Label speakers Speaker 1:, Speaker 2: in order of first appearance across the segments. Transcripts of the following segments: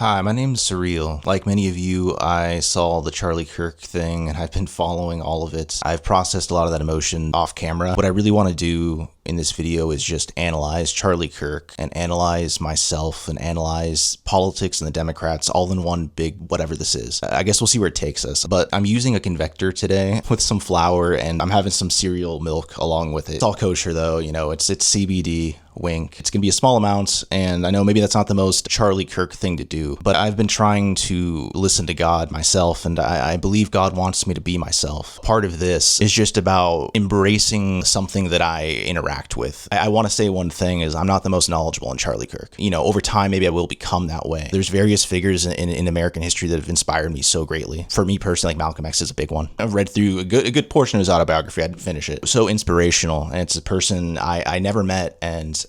Speaker 1: Hi, my name's Surreal. Like many of you, I saw the Charlie Kirk thing and I've been following all of it. I've processed a lot of that emotion off camera. What I really want to do in this video is just analyze Charlie Kirk and analyze myself and analyze politics and the Democrats all in one big whatever this is. I guess we'll see where it takes us. But I'm using a convector today with some flour and I'm having some cereal milk along with it. It's all kosher though, you know, it's CBD. Wink. It's gonna be a small amount, and I know maybe that's not the most Charlie Kirk thing to do, but I've been trying to listen to God myself, and I believe God wants me to be myself. Part of this is just about embracing something that I interact with. I want to say one thing is I'm not the most knowledgeable in Charlie Kirk. You know, over time, maybe I will become that way. There's various figures in American history that have inspired me so greatly. For me personally, like Malcolm X is a big one. I've read through a good portion of his autobiography. I didn't finish it. So inspirational, and it's a person I never met, and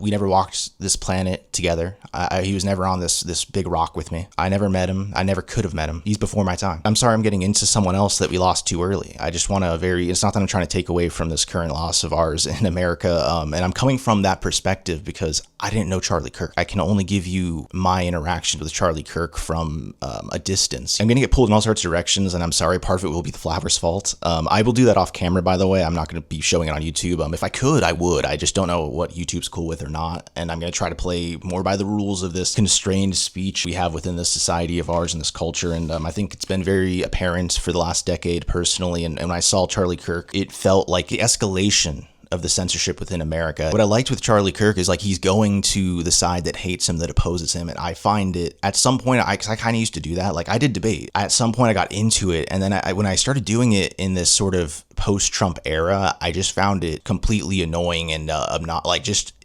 Speaker 1: we never walked this planet together. He was never on this big rock with me. I never met him. I never could have met him. He's before my time. I'm sorry I'm getting into someone else that we lost too early. I just want to it's not that I'm trying to take away from this current loss of ours in America. And I'm coming from that perspective because I didn't know Charlie Kirk. I can only give you my interaction with Charlie Kirk from a distance. I'm going to get pulled in all sorts of directions, and I'm sorry, part of it will be the flower's fault. I will do that off camera, by the way. I'm not going to be showing it on YouTube. If I could, I would. I just don't know what YouTube's cool with or not, and I'm going to try to play more by the rules of this constrained speech we have within this society of ours and this culture, and I think it's been very apparent for the last decade personally, and when I saw Charlie Kirk, it felt like the escalation of the censorship within America. What I liked with Charlie Kirk is like he's going to the side that hates him, that opposes him, and I find it at some point, I kind of used to do that. Like I did debate. At some point I got into it, and then when I started doing it in this sort of post-Trump era, I just found it completely annoying and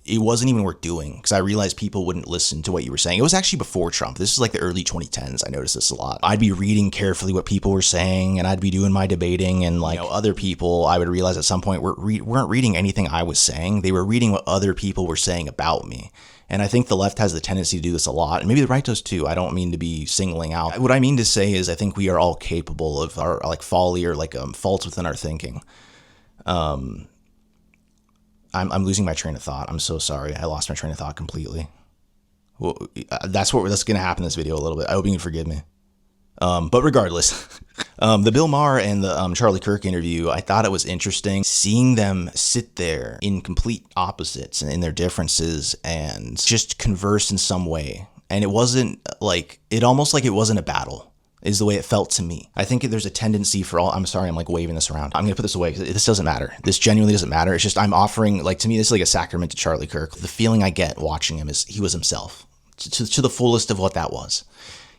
Speaker 1: it wasn't even worth doing because I realized people wouldn't listen to what you were saying. It was actually before Trump. This is like the early 2010s. I noticed this a lot. I'd be reading carefully what people were saying, and I'd be doing my debating, and other people, I would realize at some point weren't reading anything I was saying. They were reading what other people were saying about me. And I think the left has the tendency to do this a lot, and maybe the right does too. I don't mean to be singling out. What I mean to say is I think we are all capable of our folly or faults within our thinking. I'm losing my train of thought. I'm so sorry. I lost my train of thought completely. Well, that's going to happen in this video a little bit. I hope you can forgive me. But regardless, the Bill Maher and the Charlie Kirk interview, I thought it was interesting seeing them sit there in complete opposites and in their differences and just converse in some way. And it wasn't almost like it wasn't a battle. Is the way it felt to me. I think there's a tendency for all, I'm sorry, I'm waving this around. I'm gonna put this away because this doesn't matter. This genuinely doesn't matter. It's just I'm offering, to me, this is like a sacrament to Charlie Kirk. The feeling I get watching him is he was himself to the fullest of what that was.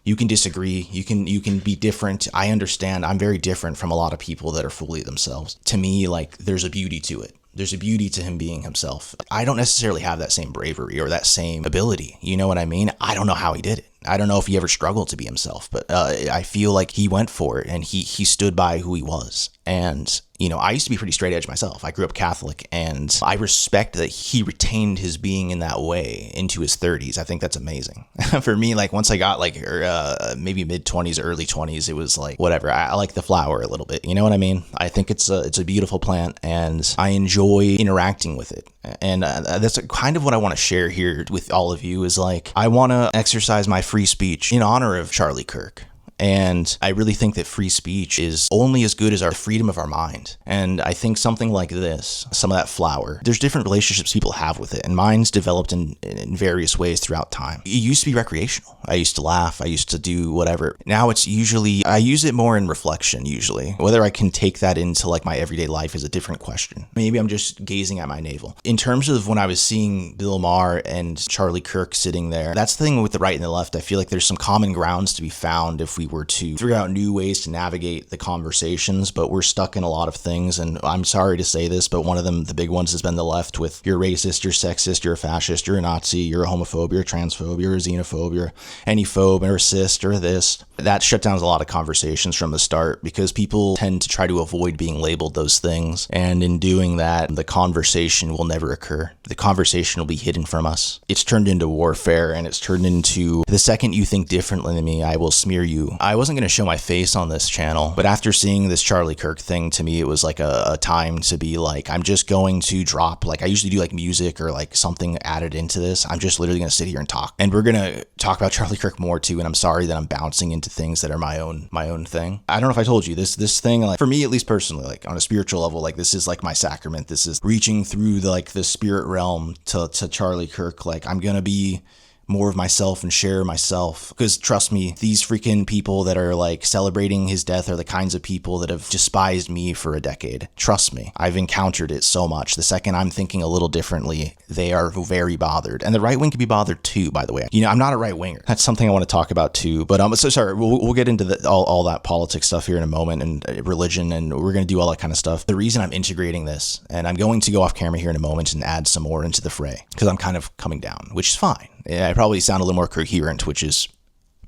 Speaker 1: You can disagree. You can be different. I understand. I'm very different from a lot of people that are fully themselves. To me, there's a beauty to it. There's a beauty to him being himself. I don't necessarily have that same bravery or that same ability. You know what I mean? I don't know how he did it. I don't know if he ever struggled to be himself, but I feel like he went for it and he stood by who he was. And, I used to be pretty straight edge myself. I grew up Catholic, and I respect that he retained his being in that way into his 30s. I think that's amazing. For me, once I got maybe mid 20s, early 20s, it was whatever. I like the flower a little bit. You know what I mean? I think it's a beautiful plant, and I enjoy interacting with it. And that's kind of what I want to share here with all of you is I want to exercise my free speech in honor of Charlie Kirk. And I really think that free speech is only as good as our freedom of our mind. And I think something like this, some of that flower, there's different relationships people have with it. And mine's developed in various ways throughout time. It used to be recreational. I used to laugh. I used to do whatever. Now it's usually, I use it more in reflection usually. Whether I can take that into my everyday life is a different question. Maybe I'm just gazing at my navel. In terms of when I was seeing Bill Maher and Charlie Kirk sitting there, that's the thing with the right and the left. I feel like there's some common grounds to be found if we were to figure out new ways to navigate the conversations, but we're stuck in a lot of things, and I'm sorry to say this, but one of them, the big ones, has been the left with you're racist, you're sexist, you're a fascist, you're a Nazi, you're a homophobe, you're a transphobe, you're a xenophobe, you're any phobe, or a cis, or this. That shut down a lot of conversations from the start because people tend to try to avoid being labeled those things, and in doing that, the conversation will never occur. The conversation will be hidden from us. It's turned into warfare, and it's turned into the second you think differently than me, I will smear you I wasn't going to show my face on this channel, but after seeing this Charlie Kirk thing, to me, it was like a time to be like, I'm just going to drop, like I usually do like music or like something added into this. I'm just literally going to sit here and talk. And we're going to talk about Charlie Kirk more too. And I'm sorry that I'm bouncing into things that are my own thing. I don't know if I told you this thing, like for me, at least personally, like on a spiritual level, like this is like my sacrament. This is reaching through the spirit realm to Charlie Kirk. Like I'm going to be more of myself and share myself, because trust me, these freaking people that are like celebrating his death are the kinds of people that have despised me for a decade. Trust me, I've encountered it so much. The second I'm thinking a little differently, they are very bothered, and the right wing can be bothered too, by the way. You know, I'm not a right winger. That's something I want to talk about too, but I'm so sorry. We'll get into all that politics stuff here in a moment, and religion, and we're going to do all that kind of stuff. The reason I'm integrating this, and I'm going to go off camera here in a moment and add some more into the fray, because I'm kind of coming down, which is fine. I probably sound a little more coherent, which is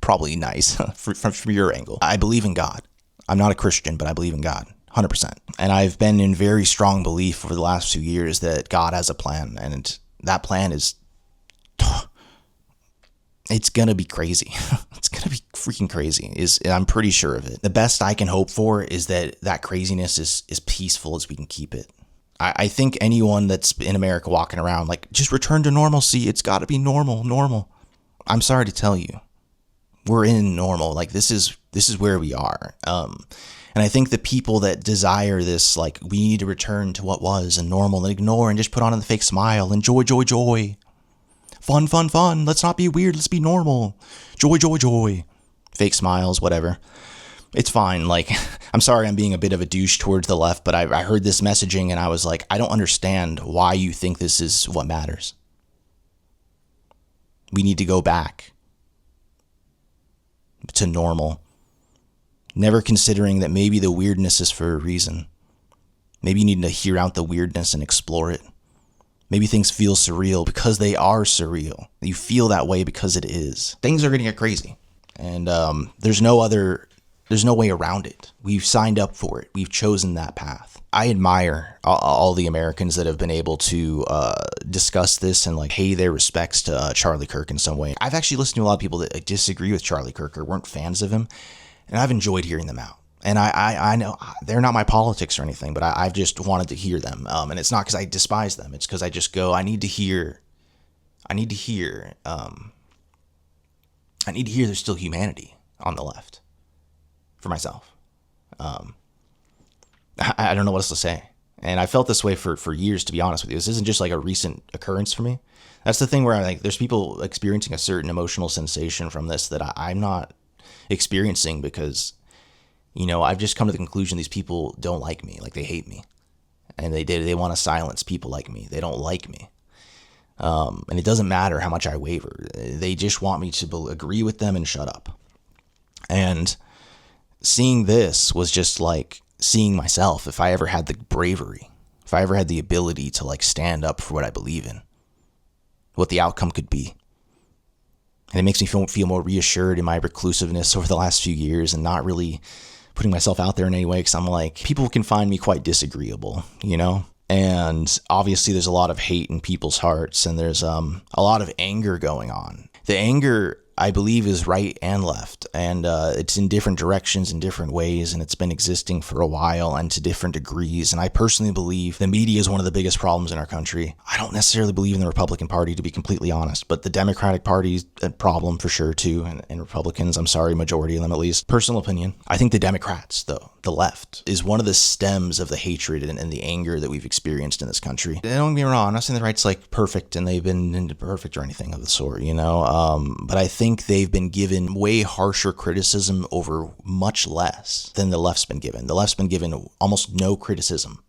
Speaker 1: probably nice from your angle. I believe in God. I'm not a Christian, but I believe in God, 100%. And I've been in very strong belief over the last few years that God has a plan, and that plan is, it's gonna be crazy. It's gonna be freaking crazy. I'm pretty sure of it. The best I can hope for is that craziness is peaceful as we can keep it. I think anyone that's in America walking around like, just return to normalcy. It's got to be normal. I'm sorry to tell you, we're in normal. Like this is where we are. And I think the people that desire this, like we need to return to what was and normal, and ignore and just put on the fake smile and joy. Fun. Let's not be weird. Let's be normal. Joy. Fake smiles, whatever. It's fine. Like, I'm sorry I'm being a bit of a douche towards the left, but I heard this messaging and I was like, I don't understand why you think this is what matters. We need to go back to normal. Never considering that maybe the weirdness is for a reason. Maybe you need to hear out the weirdness and explore it. Maybe things feel surreal because they are surreal. You feel that way because it is. Things are going to get crazy. And there's no way around it. We've signed up for it. We've chosen that path. I admire all the Americans that have been able to discuss this and like pay their respects to Charlie Kirk in some way. I've actually listened to a lot of people that disagree with Charlie Kirk or weren't fans of him, and I've enjoyed hearing them out. And I know they're not my politics or anything, but I've just wanted to hear them. And it's not because I despise them. It's because I just go, I need to hear there's still humanity on the left. For myself. I don't know what else to say. And I felt this way for years, to be honest with you. This isn't just like a recent occurrence for me. That's the thing where there's people experiencing a certain emotional sensation from this that I'm not experiencing, because, you know, I've just come to the conclusion these people don't like me. Like, they hate me. And they want to silence people like me. They don't like me. And it doesn't matter how much I waver. They just want me to agree with them and shut up. And seeing this was just like seeing myself. If I ever had the bravery, if I ever had the ability to like stand up for what I believe in, what the outcome could be. And it makes me feel more reassured in my reclusiveness over the last few years and not really putting myself out there in any way, because I'm like, people can find me quite disagreeable, you know? And obviously there's a lot of hate in people's hearts, and there's a lot of anger going on. The anger, I believe, is right and left, and it's in different directions in different ways, and it's been existing for a while and to different degrees. And I personally believe the media is one of the biggest problems in our country. I don't necessarily believe in the Republican Party, to be completely honest, but the Democratic Party's a problem for sure too, and Republicans, I'm sorry, majority of them at least. Personal opinion, I think the Democrats, though, the left, is one of the stems of the hatred and the anger that we've experienced in this country. Don't get me wrong, I'm not saying the right's like perfect and they've been perfect or anything of the sort, you know, but I think they've been given way harsher criticism over much less than the left's been given. The left's been given almost no criticism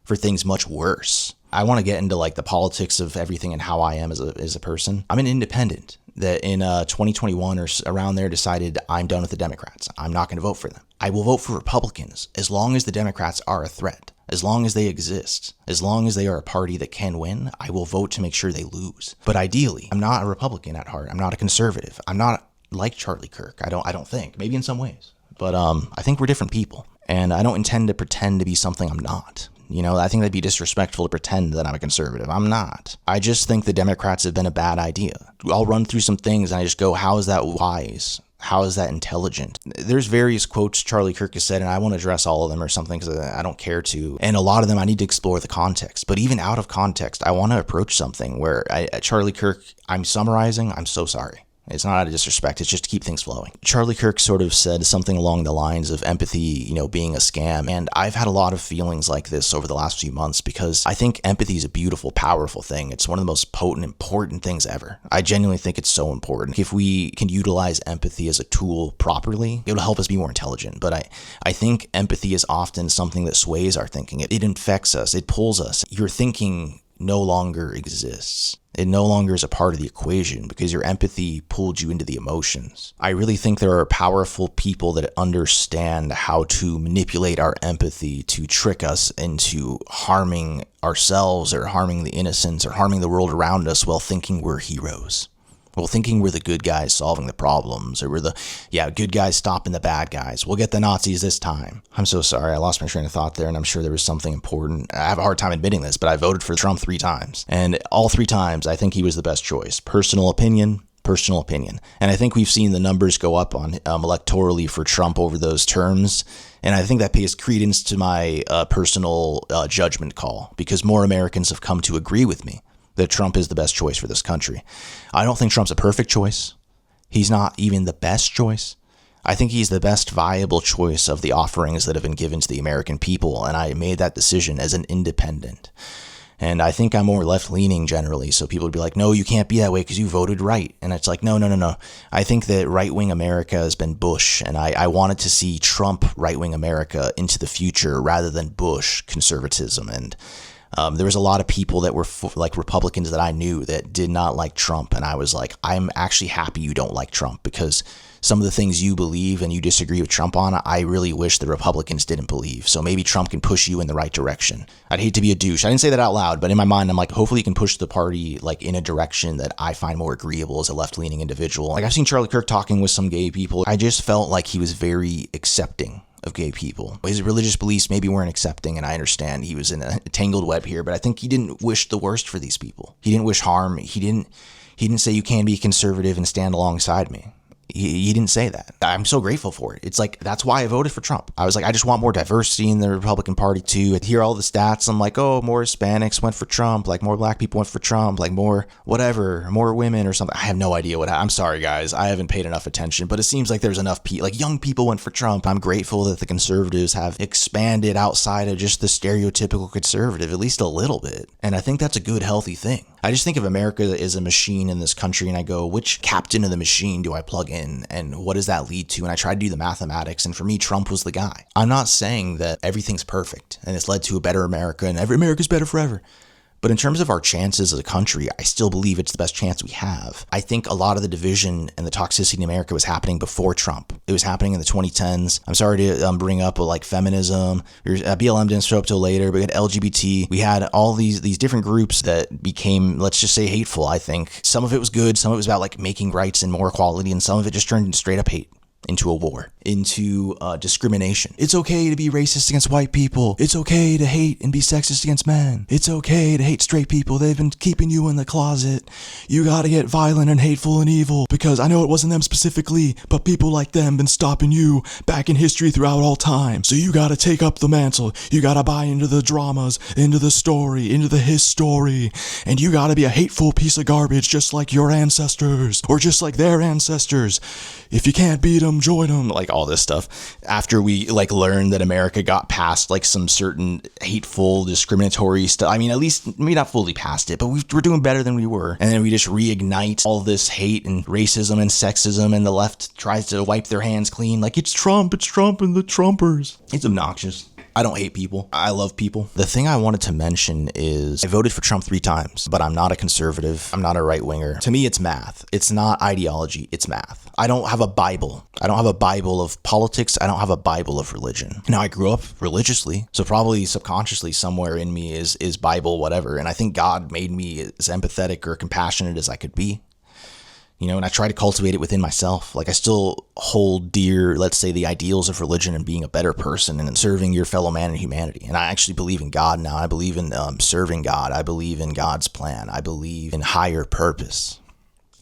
Speaker 1: for things much worse. I want to get into like the politics of everything and how I am as a person. I'm an independent that in 2021 or around there decided I'm done with the Democrats. I'm not going to vote for them. I will vote for Republicans as long as the Democrats are a threat. As long as they exist, as long as they are a party that can win, I will vote to make sure they lose. But ideally, I'm not a Republican at heart. I'm not a conservative. I'm not like Charlie Kirk. I don't think. Maybe in some ways. But I think we're different people. And I don't intend to pretend to be something I'm not. You know, I think that'd be disrespectful to pretend that I'm a conservative. I'm not. I just think the Democrats have been a bad idea. I'll run through some things and I just go, how is that wise? How is that intelligent? There's various quotes Charlie Kirk has said, and I won't address all of them or something because I don't care to. And a lot of them I need to explore the context. But even out of context, I want to approach something where Charlie Kirk, I'm summarizing, I'm so sorry. It's not out of disrespect. It's just to keep things flowing. Charlie Kirk sort of said something along the lines of empathy, being a scam. And I've had a lot of feelings like this over the last few months because I think empathy is a beautiful, powerful thing. It's one of the most potent, important things ever. I genuinely think it's so important. If we can utilize empathy as a tool properly, it'll help us be more intelligent. But I think empathy is often something that sways our thinking. It infects us. It pulls us. Your thinking no longer exists. It no longer is a part of the equation because your empathy pulled you into the emotions. I really think there are powerful people that understand how to manipulate our empathy to trick us into harming ourselves or harming the innocents or harming the world around us while thinking we're heroes. Well, thinking we're the good guys solving the problems, or we're the, good guys stopping the bad guys. We'll get the Nazis this time. I'm so sorry. I lost my train of thought there, and I'm sure there was something important. I have a hard time admitting this, but I voted for Trump 3 times. And all 3 times, I think he was the best choice. Personal opinion. And I think we've seen the numbers go up on electorally for Trump over those terms. And I think that pays credence to my personal judgment call, because more Americans have come to agree with me that Trump is the best choice for this country. I don't think Trump's a perfect choice. He's not even the best choice. I think he's the best viable choice of the offerings that have been given to the American people, and I made that decision as an independent. And I think I'm more left-leaning generally, so people would be like, no, you can't be that way because you voted right. And it's like, no. I think that right-wing America has been Bush, and I wanted to see Trump right-wing America into the future rather than Bush conservatism. And there was a lot of people that were like Republicans that I knew that did not like Trump. And I was like, I'm actually happy you don't like Trump, because some of the things you believe and you disagree with Trump on, I really wish the Republicans didn't believe. So maybe Trump can push you in the right direction. I'd hate to be a douche. I didn't say that out loud, but in my mind, I'm like, hopefully he can push the party like in a direction that I find more agreeable as a left-leaning individual. Like, I've seen Charlie Kirk talking with some gay people. I just felt like he was very accepting of gay people. His religious beliefs maybe weren't accepting, and I understand he was in a tangled web here, but I think he didn't wish the worst for these people. He didn't wish harm. He didn't say you can be conservative and stand alongside me. He didn't say that. I'm so grateful for it. It's like, that's why I voted for Trump. I was like, I just want more diversity in the Republican Party too. I hear all the stats. I'm like, oh, more Hispanics went for Trump. Like, more black people went for Trump. Like, more whatever, more women or something. I have no idea what happened. I'm sorry, guys. I haven't paid enough attention, but it seems like there's enough like young people went for Trump. I'm grateful that the conservatives have expanded outside of just the stereotypical conservative, at least a little bit. And I think that's a good, healthy thing. I just think of America as a machine in this country, and I go, which captain of the machine do I plug in, and what does that lead to? And I try to do the mathematics, and for me, Trump was the guy. I'm not saying that everything's perfect and it's led to a better America and every America's better forever. But in terms of our chances as a country, I still believe it's the best chance we have. I think a lot of the division and the toxicity in America was happening before Trump. It was happening in the 2010s. I'm sorry to bring up like feminism. BLM didn't show up till later, but we had LGBT. We had all these different groups that became, let's just say, hateful, I think. Some of it was good. Some of it was about like making rights and more equality, and some of it just turned into straight up hate. Into a war, into discrimination. It's okay to be racist against white people. It's okay to hate and be sexist against men. It's okay to hate straight people. They've been keeping you in the closet. You gotta get violent and hateful and evil, because I know it wasn't them specifically, but people like them been stopping you back in history throughout all time. So you gotta take up the mantle. You gotta buy into the dramas, into the story, into the his story, and you gotta be a hateful piece of garbage just like your ancestors, or just like their ancestors. If you can't beat them, join them, like all this stuff. After we like learned that America got past like some certain hateful, discriminatory stuff. I mean, at least maybe not fully past it, but we're doing better than we were. And then we just reignite all this hate and racism and sexism, and the left tries to wipe their hands clean. Like, it's Trump and the Trumpers. It's obnoxious. I don't hate people. I love people. The thing I wanted to mention is I voted for Trump 3 times, but I'm not a conservative. I'm not a right winger. To me, it's math. It's not ideology. It's math. I don't have a Bible. I don't have a Bible of politics. I don't have a Bible of religion. Now, I grew up religiously, so probably subconsciously somewhere in me is Bible, whatever. And I think God made me as empathetic or compassionate as I could be. You know, and I try to cultivate it within myself. Like, I still hold dear, let's say, the ideals of religion and being a better person and serving your fellow man and humanity. And I actually believe in God now. I believe in serving God. I believe in God's plan. I believe in higher purpose.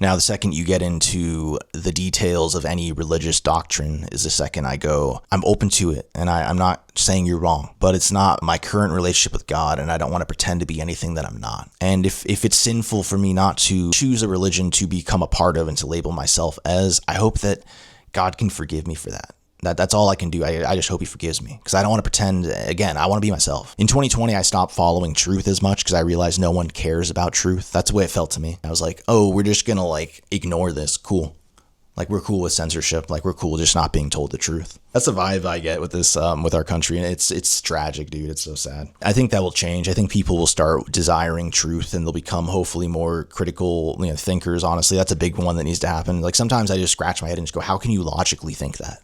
Speaker 1: Now, the second you get into the details of any religious doctrine is the second I go, I'm open to it, and I'm not saying you're wrong, but it's not my current relationship with God, and I don't want to pretend to be anything that I'm not. And if it's sinful for me not to choose a religion to become a part of and to label myself as, I hope that God can forgive me for that. That's all I can do. I just hope he forgives me, because I don't want to pretend. Again, I want to be myself. In 2020, I stopped following truth as much because I realized no one cares about truth. That's the way it felt to me. I was like, oh, we're just going to like ignore this. Cool. Like, we're cool with censorship. Like, we're cool just not being told the truth. That's the vibe I get with this, with our country. And it's tragic, dude. It's so sad. I think that will change. I think people will start desiring truth, and they'll become hopefully more critical, thinkers. Honestly, that's a big one that needs to happen. Like, sometimes I just scratch my head and just go, how can you logically think that?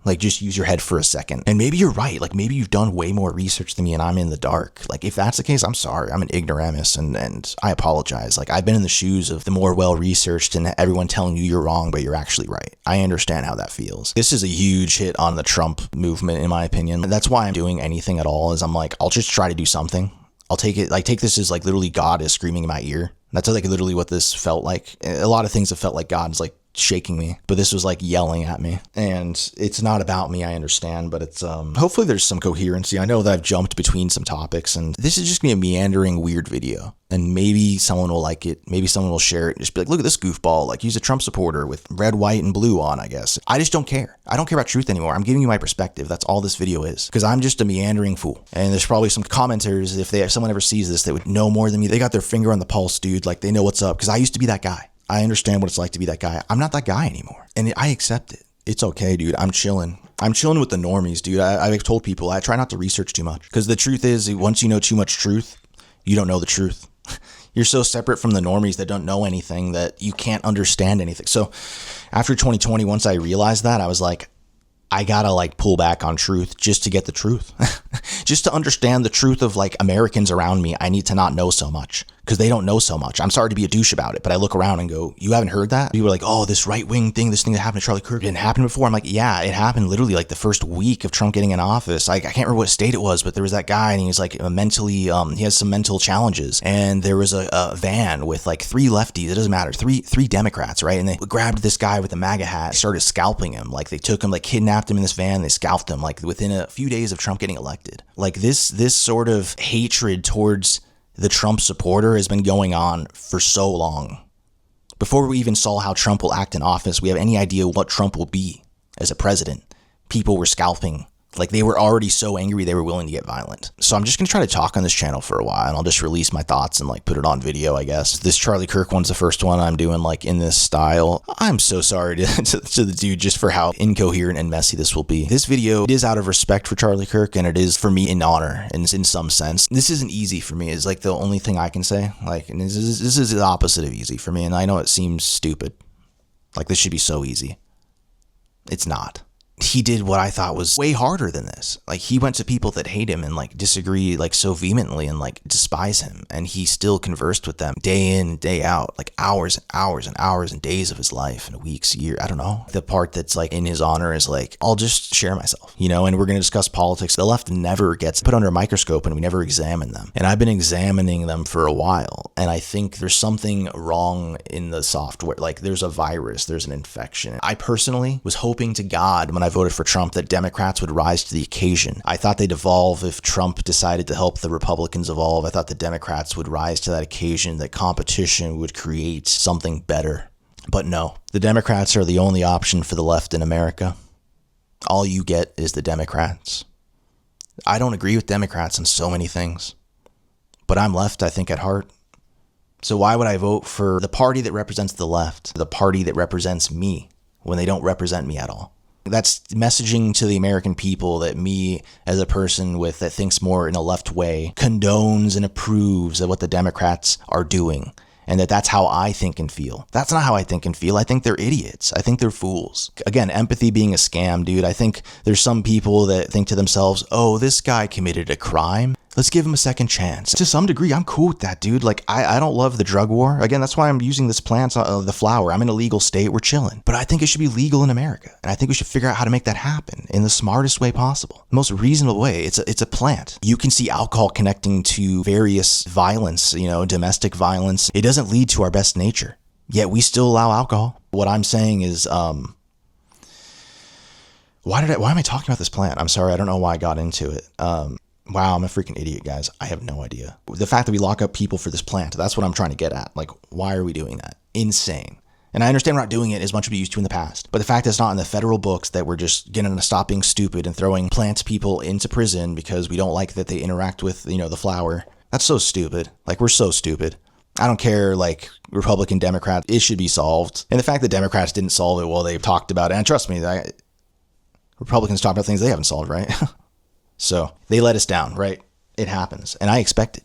Speaker 1: Like, just use your head for a second. And maybe you're right. Like, maybe you've done way more research than me and I'm in the dark. Like, if that's the case, I'm sorry. I'm an ignoramus, and I apologize. Like, I've been in the shoes of the more well-researched and everyone telling you you're wrong, but you're actually right. I understand how that feels. This is a huge hit on the Trump movement, in my opinion. That's why I'm doing anything at all, is I'm like, I'll just try to do something. I'll take it, like, take this as like literally God is screaming in my ear. That's like literally what this felt like. A lot of things have felt like God is like shaking me, but this was like yelling at me. And it's not about me, I understand, but it's hopefully there's some coherency. I know that I've jumped between some topics, and this is just gonna be a meandering weird video, and maybe someone will like it, maybe someone will share it and just be like, look at this goofball, like he's a Trump supporter with red, white, and blue on. I guess I just don't care. I don't care about truth anymore. I'm giving you my perspective. That's all this video is, because I'm just a meandering fool. And there's probably some commenters, if someone ever sees this, they would know more than me. They got their finger on the pulse, dude. Like, they know what's up, because I used to be that guy. I understand what it's like to be that guy. I'm not that guy anymore, and I accept it. It's okay, dude. I'm chilling. I'm chilling with the normies, dude. I've told people I try not to research too much, because the truth is, once you know too much truth, you don't know the truth. You're so separate from the normies that don't know anything that you can't understand anything. So after 2020, once I realized that, I was like, I gotta like pull back on truth just to get the truth. Just to understand the truth of like Americans around me. I need to not know so much, because they don't know so much. I'm sorry to be a douche about it, but I look around and go, you haven't heard that? People are like, oh, this right-wing thing, this thing that happened to Charlie Kirk didn't happen before. I'm like, yeah, it happened literally like the first week of Trump getting in office. I can't remember what state it was, but there was that guy, and he's like mentally, he has some mental challenges. And there was a van with like 3 lefties, it doesn't matter, three Democrats, right? And they grabbed this guy with a MAGA hat, started scalping him. Like, they took him, like kidnapped him in this van, they scalped him like within a few days of Trump getting elected. Like, this sort of hatred towards the Trump supporter has been going on for so long. Before we even saw how Trump will act in office, we have any idea what Trump will be as a president. People were scalping. Like, they were already so angry they were willing to get violent. So I'm just going to try to talk on this channel for a while, and I'll just release my thoughts and like put it on video, I guess. This Charlie Kirk one's the first one I'm doing like in this style. I'm so sorry to the dude just for how incoherent and messy this will be. This video, it is out of respect for Charlie Kirk, and it is for me in honor in some sense. This isn't easy for me is like the only thing I can say. Like, and this is the opposite of easy for me, and I know it seems stupid. Like, this should be so easy. It's not. He did what I thought was way harder than this. Like, he went to people that hate him and like disagree like so vehemently and like despise him, and he still conversed with them day in, day out, like hours and hours and hours and days of his life and weeks, year. I don't know. The part that's like in his honor is like, I'll just share myself, and we're going to discuss politics. The left never gets put under a microscope, and we never examine them. And I've been examining them for a while, and I think there's something wrong in the software. Like, there's a virus, there's an infection. I personally was hoping to God when I voted for Trump that Democrats would rise to the occasion. I thought they'd evolve if Trump decided to help the Republicans evolve. I thought the Democrats would rise to that occasion, that competition would create something better. But no, the Democrats are the only option for the left in America. All you get is the Democrats. I don't agree with Democrats on so many things, but I'm left, I think, at heart. So why would I vote for the party that represents the left, the party that represents me, when they don't represent me at all? That's messaging to the American people that me, as a person that thinks more in a left way, condones and approves of what the Democrats are doing, and that's how I think and feel. That's not how I think and feel. I think they're idiots. I think they're fools. Again, empathy being a scam, dude. I think there's some people that think to themselves, oh, this guy committed a crime. Let's give him a second chance. To some degree, I'm cool with that, dude. Like, I don't love the drug war. Again, that's why I'm using this plant, the flower. I'm in a legal state. We're chilling. But I think it should be legal in America. And I think we should figure out how to make that happen in the smartest way possible. The most reasonable way. It's a plant. You can see alcohol connecting to various violence, domestic violence. It doesn't lead to our best nature. yet we still allow alcohol. What I'm saying is, why am I talking about this plant? I'm sorry, I don't know why I got into it. Wow, I'm a freaking idiot, guys. I have no idea. The fact that we lock up people for this plant, that's what I'm trying to get at. Like, why are we doing that? Insane. And I understand we're not doing it as much as we used to in the past. But the fact that it's not in the federal books, that we're just getting to stop being stupid and throwing plant people into prison because we don't like that they interact with, the flower. That's so stupid. Like, we're so stupid. I don't care, like, Republican, Democrat, it should be solved. And the fact that Democrats didn't solve it, well, they've talked about it. And trust me, Republicans talk about things they haven't solved, right? So they let us down, right? It happens. And I expect it.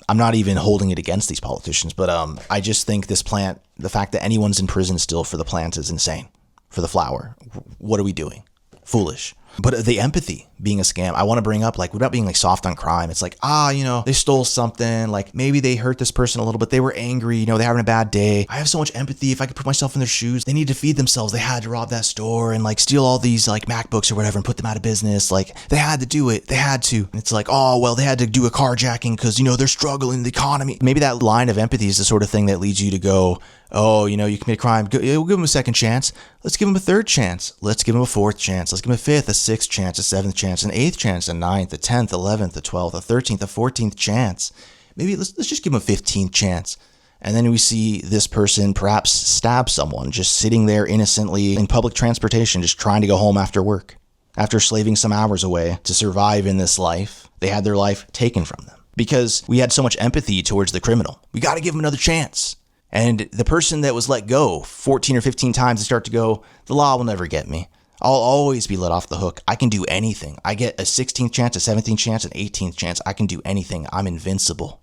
Speaker 1: I'm not even holding it against these politicians, but I just think this plant, the fact that anyone's in prison still for the plant is insane. For the flower. What are we doing? Foolish. But the empathy being a scam, I want to bring up, like, without being like soft on crime, it's like, they stole something, like maybe they hurt this person a little bit, they were angry, they're having a bad day. I have so much empathy. If I could put myself in their shoes, they need to feed themselves. They had to rob that store and like steal all these like MacBooks or whatever and put them out of business. Like, they had to do it. They had to. And it's like, they had to do a carjacking because, they're struggling, the economy. Maybe that line of empathy is the sort of thing that leads you to go, you commit a crime. We'll give them a second chance. Let's give them a third chance. Let's give them a fourth chance. Let's give them a fifth, a sixth chance, a seventh chance, an eighth chance, a ninth, a 10th, 11th, a 12th, a 13th, a 14th chance. Maybe let's just give them a 15th chance. And then we see this person perhaps stab someone just sitting there innocently in public transportation, just trying to go home after work. After slaving some hours away to survive in this life, they had their life taken from them. Because we had so much empathy towards the criminal. We got to give them another chance. And the person that was let go 14 or 15 times, they start to go, the law will never get me. I'll always be let off the hook. I can do anything. I get a 16th chance, a 17th chance, an 18th chance. I can do anything. I'm invincible.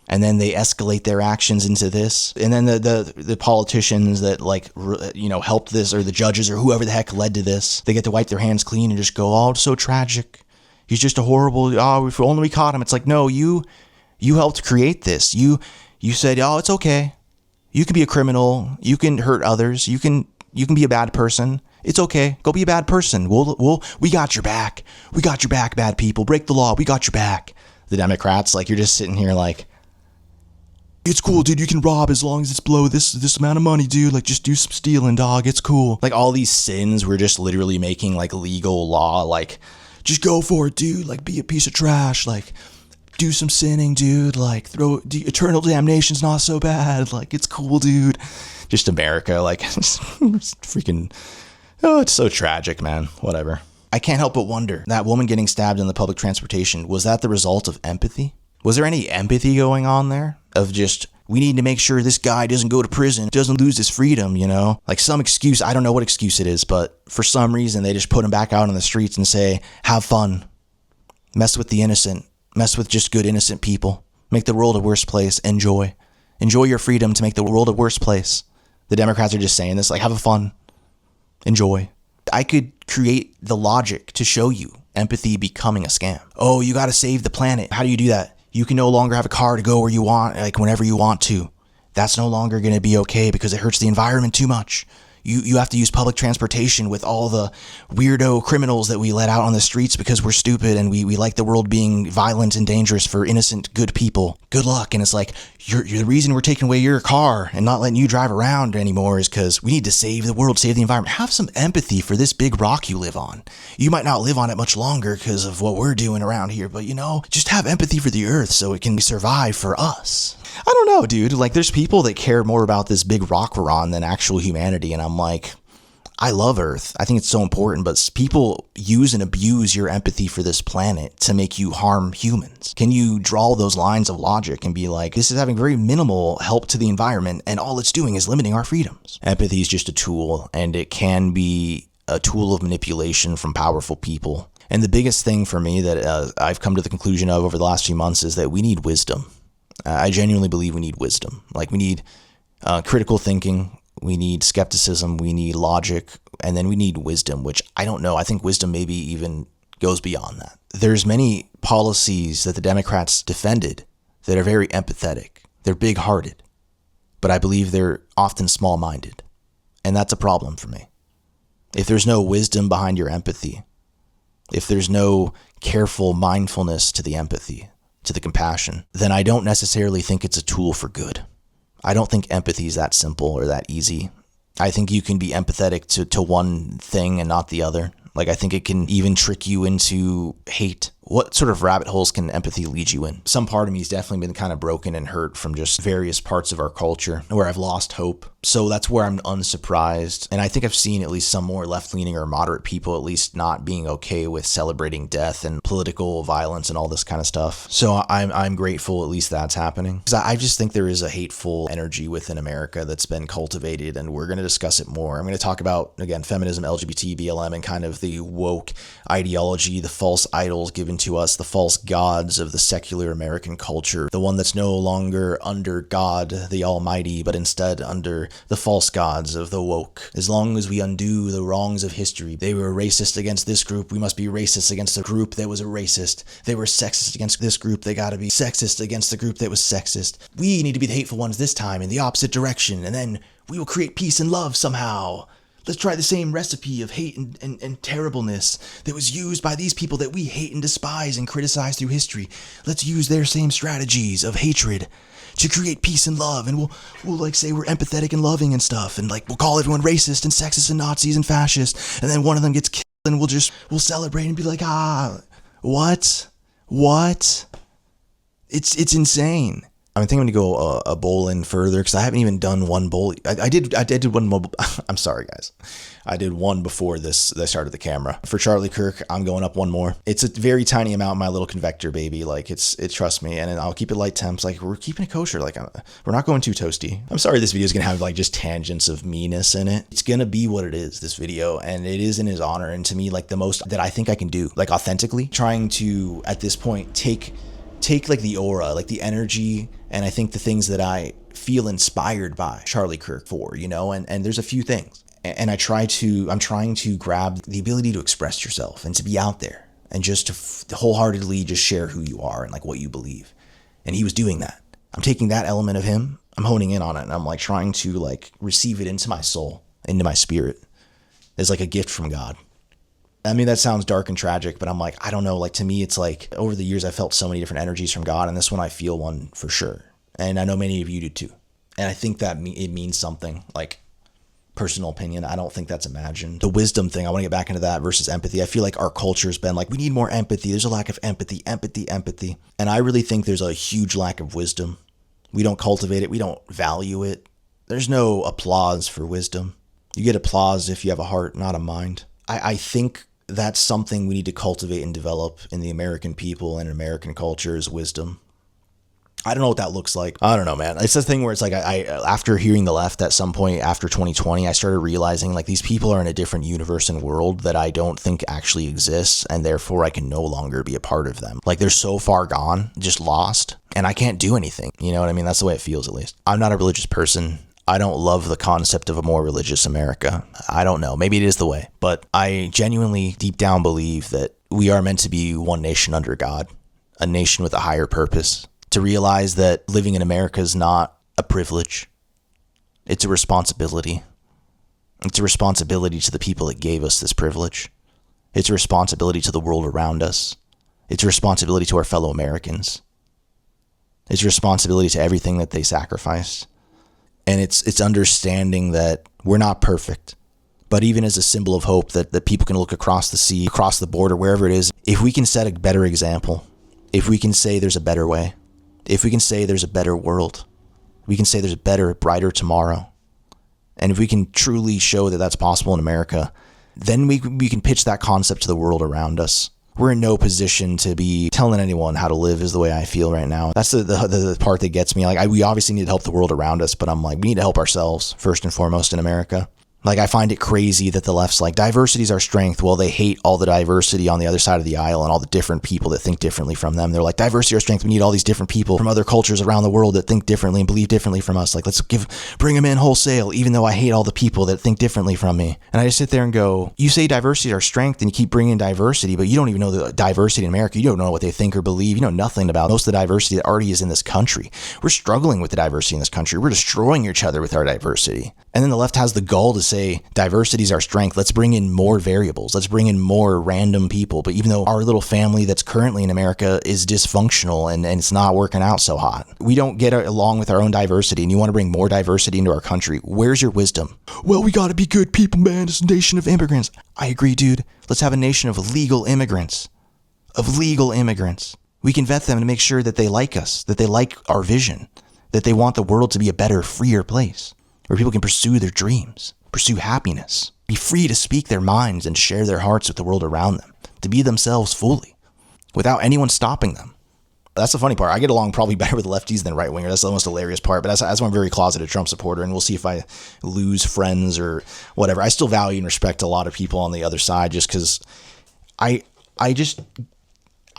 Speaker 1: And then they escalate their actions into this. And then the politicians that helped this, or the judges or whoever the heck led to this, they get to wipe their hands clean and just go, it's so tragic. He's just a horrible, if only we caught him. It's like, no, you helped create this. You said, it's okay. You can be a criminal. You can hurt others. You can be a bad person. It's okay. Go be a bad person. We got your back. We got your back, bad people. Break the law. We got your back. The Democrats, like, you're just sitting here like, it's cool, dude. You can rob as long as it's below this amount of money, dude. Like, just do some stealing, dog. It's cool. Like, all these sins we're just literally making like legal law. Like, just go for it, dude. Like, be a piece of trash. Like, do some sinning, dude. Like, eternal damnation's not so bad. Like, it's cool, dude. Just America, like, freaking, it's so tragic, man. Whatever. I can't help but wonder, that woman getting stabbed in the public transportation, was that the result of empathy? Was there any empathy going on there? Of just, we need to make sure this guy doesn't go to prison, doesn't lose his freedom, Like some excuse, I don't know what excuse it is, but for some reason they just put him back out on the streets and say, have fun. Mess with the innocent. Mess with just good, innocent people. Make the world a worse place. Enjoy your freedom to make the world a worse place. The Democrats are just saying this, like, have fun. Enjoy. I could create the logic to show you empathy becoming a scam. Oh, you got to save the planet. How do you do that? You can no longer have a car to go where you want, like whenever you want to. That's no longer going to be okay because it hurts the environment too much. You have to use public transportation with all the weirdo criminals that we let out on the streets because we're stupid and we like the world being violent and dangerous for innocent, good people. Good luck. And it's like, you're the reason we're taking away your car and not letting you drive around anymore is because we need to save the world, save the environment. Have some empathy for this big rock you live on. You might not live on it much longer because of what we're doing around here, but just have empathy for the earth so it can survive for us. I don't know, dude. Like, there's people that care more about this big rock we're on than actual humanity. And I'm like, I love Earth. I think it's so important, but people use and abuse your empathy for this planet to make you harm humans. Can you draw those lines of logic and be like, this is having very minimal help to the environment and all it's doing is limiting our freedoms? Empathy is just a tool, and it can be a tool of manipulation from powerful people. And the biggest thing for me that I've come to the conclusion of over the last few months is that we need wisdom. I genuinely believe we need wisdom. Like, we need critical thinking, we need skepticism, we need logic, and then we need wisdom, which I don't know. I think wisdom maybe even goes beyond that. There's many policies that the Democrats defended that are very empathetic. They're big-hearted, but I believe they're often small-minded, and that's a problem for me. If there's no wisdom behind your empathy, if there's no careful mindfulness to the empathy, to the compassion, then I don't necessarily think it's a tool for good. I don't think empathy is that simple or that easy. I think you can be empathetic to one thing and not the other. Like, I think it can even trick you into hate. What sort of rabbit holes can empathy lead you in? Some part of me has definitely been kind of broken and hurt from just various parts of our culture where I've lost hope. So that's where I'm unsurprised. And I think I've seen at least some more left-leaning or moderate people at least not being okay with celebrating death and political violence and all this kind of stuff. So I'm grateful at least that's happening. Because I just think there is a hateful energy within America that's been cultivated, and we're going to discuss it more. I'm going to talk about, again, feminism, LGBT, BLM, and kind of the woke ideology, the false idols given to us, the false gods of the secular American culture, the one that's no longer under God, the Almighty, but instead under the false gods of the woke. As long as we undo the wrongs of history, they were racist against this group, we must be racist against the group that was a racist. They were sexist against this group, they gotta be sexist against the group that was sexist. We need to be the hateful ones this time in the opposite direction, and then we will create peace and love somehow. Let's try the same recipe of hate and terribleness that was used by these people that we hate and despise and criticize through history. Let's use their same strategies of hatred to create peace and love, and we'll like say we're empathetic and loving and stuff, and like we'll call everyone racist and sexist and Nazis and fascists, and then one of them gets killed and we'll celebrate and be like, what? It's insane. I think I'm going to go a bowl in further because I haven't even done one bowl. I did one more. I'm sorry, guys. I did one before this. I started the camera. For Charlie Kirk, I'm going up one more. It's a very tiny amount, my little convector, baby. Like, trust me. And I'll keep it light temps. Like, we're keeping it kosher. Like, we're not going too toasty. I'm sorry this video is going to have, like, just tangents of meanness in it. It's going to be what it is, this video. And it is in his honor. And to me, like, the most that I think I can do, like, authentically, trying to, at this point, take like the aura, like the energy, and I think the things that I feel inspired by Charlie Kirk for, you know, and there's a few things. And I'm trying to grab the ability to express yourself and to be out there and just to wholeheartedly just share who you are and like what you believe. And he was doing that. I'm taking that element of him, I'm honing in on it, and I'm like trying to like receive it into my soul, into my spirit as like a gift from God. I mean, that sounds dark and tragic, but I'm like, I don't know. Like, to me, it's like over the years, I felt so many different energies from God, and this one I feel one for sure. And I know many of you do too. And I think that it means something, like personal opinion. I don't think that's imagined. The wisdom thing, I want to get back into that versus empathy. I feel like our culture has been like, we need more empathy. There's a lack of empathy. And I really think there's a huge lack of wisdom. We don't cultivate it. We don't value it. There's no applause for wisdom. You get applause if you have a heart, not a mind. I think that's something we need to cultivate and develop in the American people and American culture is wisdom. I don't know what that looks like. I don't know, man. It's the thing where it's like I after hearing the left at some point after 2020, I started realizing like these people are in a different universe and world that I don't think actually exists, and therefore I can no longer be a part of them. Like they're so far gone, just lost, and I can't do anything. You know what I mean? That's the way it feels, at least. I'm not a religious person. I don't love the concept of a more religious America. I don't know. Maybe it is the way. But I genuinely deep down believe that we are meant to be one nation under God, a nation with a higher purpose. To realize that living in America is not a privilege. It's a responsibility. It's a responsibility to the people that gave us this privilege. It's a responsibility to the world around us. It's a responsibility to our fellow Americans. It's a responsibility to everything that they sacrificed. And it's understanding that we're not perfect, but even as a symbol of hope that people can look across the sea, across the border, wherever it is, if we can set a better example, if we can say there's a better way, if we can say there's a better world, we can say there's a better, brighter tomorrow. And if we can truly show that that's possible in America, then we can pitch that concept to the world around us. We're in no position to be telling anyone how to live is the way I feel right now. That's the part that gets me. Like, we obviously need to help the world around us, but I'm like, we need to help ourselves first and foremost in America. Like, I find it crazy that the left's like, diversity is our strength. Well, they hate all the diversity on the other side of the aisle and all the different people that think differently from them. They're like, diversity is our strength. We need all these different people from other cultures around the world that think differently and believe differently from us. Like, bring them in wholesale, even though I hate all the people that think differently from me. And I just sit there and go, you say diversity is our strength and you keep bringing diversity, but you don't even know the diversity in America. You don't know what they think or believe. You know nothing about most of the diversity that already is in this country. We're struggling with the diversity in this country. We're destroying each other with our diversity. And then the left has the gall to say say diversity is our strength. Let's bring in more variables. Let's bring in more random people. But even though our little family that's currently in America is dysfunctional and it's not working out so hot, we don't get along with our own diversity, and you want to bring more diversity into our country. Where's your wisdom? Well, we got to be good people, man. It's a nation of immigrants. I agree, dude. Let's have a nation of legal immigrants. We can vet them to make sure that they like us, that they like our vision, that they want the world to be a better, freer place where people can pursue their dreams, pursue happiness, be free to speak their minds and share their hearts with the world around them, to be themselves fully without anyone stopping them. That's the funny part. I get along probably better with lefties than right winger. That's the most hilarious part. But that's why I'm very closeted Trump supporter, and we'll see if I lose friends or whatever. I still value and respect a lot of people on the other side just because I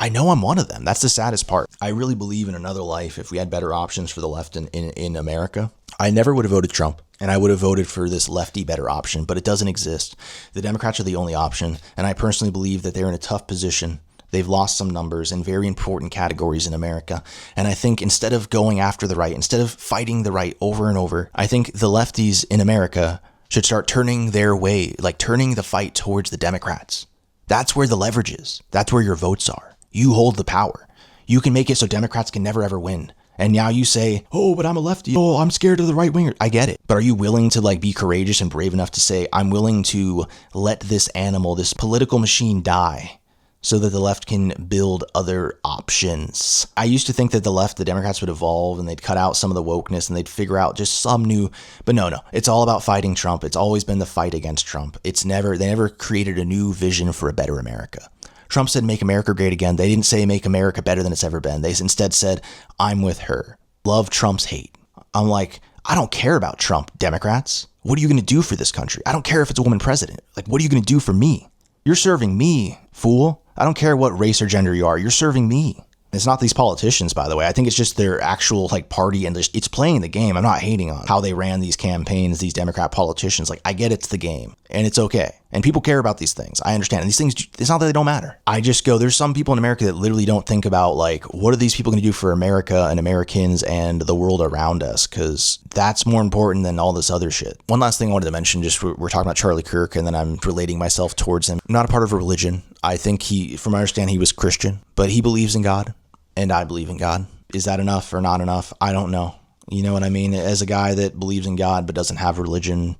Speaker 1: know I'm one of them. That's the saddest part. I really believe in another life if we had better options for the left in America. I never would have voted Trump, and I would have voted for this lefty better option, but it doesn't exist. The Democrats are the only option, and I personally believe that they're in a tough position. They've lost some numbers in very important categories in America. And I think instead of going after the right, instead of fighting the right over and over, I think the lefties in America should start turning their way, like turning the fight towards the Democrats. That's where the leverage is. That's where your votes are. You hold the power. You can make it so Democrats can never ever win. And now you say, oh, but I'm a lefty. Oh, I'm scared of the right winger. I get it. But are you willing to be courageous and brave enough to say, I'm willing to let this animal, this political machine die so that the left can build other options? I used to think that the Democrats would evolve and they'd cut out some of the wokeness and they'd figure out just some new, but no, it's all about fighting Trump. It's always been the fight against Trump. They never created a new vision for a better America. Trump said, make America great again. They didn't say make America better than it's ever been. They instead said, I'm with her. Love Trump's hate. I'm like, I don't care about Trump, Democrats. What are you going to do for this country? I don't care if it's a woman president. What are you going to do for me? You're serving me, fool. I don't care what race or gender you are. You're serving me. It's not these politicians, by the way. I think it's just their actual party, and it's playing the game. I'm not hating on how they ran these campaigns, these Democrat politicians. I get it's the game, and it's okay. And people care about these things. I understand. And these things, it's not that they don't matter. I just go, there's some people in America that literally don't think about what are these people going to do for America and Americans and the world around us? Because that's more important than all this other shit. One last thing I wanted to mention, we're talking about Charlie Kirk, and then I'm relating myself towards him. I'm not a part of a religion. I think from my understanding, he was Christian, but he believes in God. And I believe in God. Is that enough or not enough? I don't know. You know what I mean? As a guy that believes in God but doesn't have religion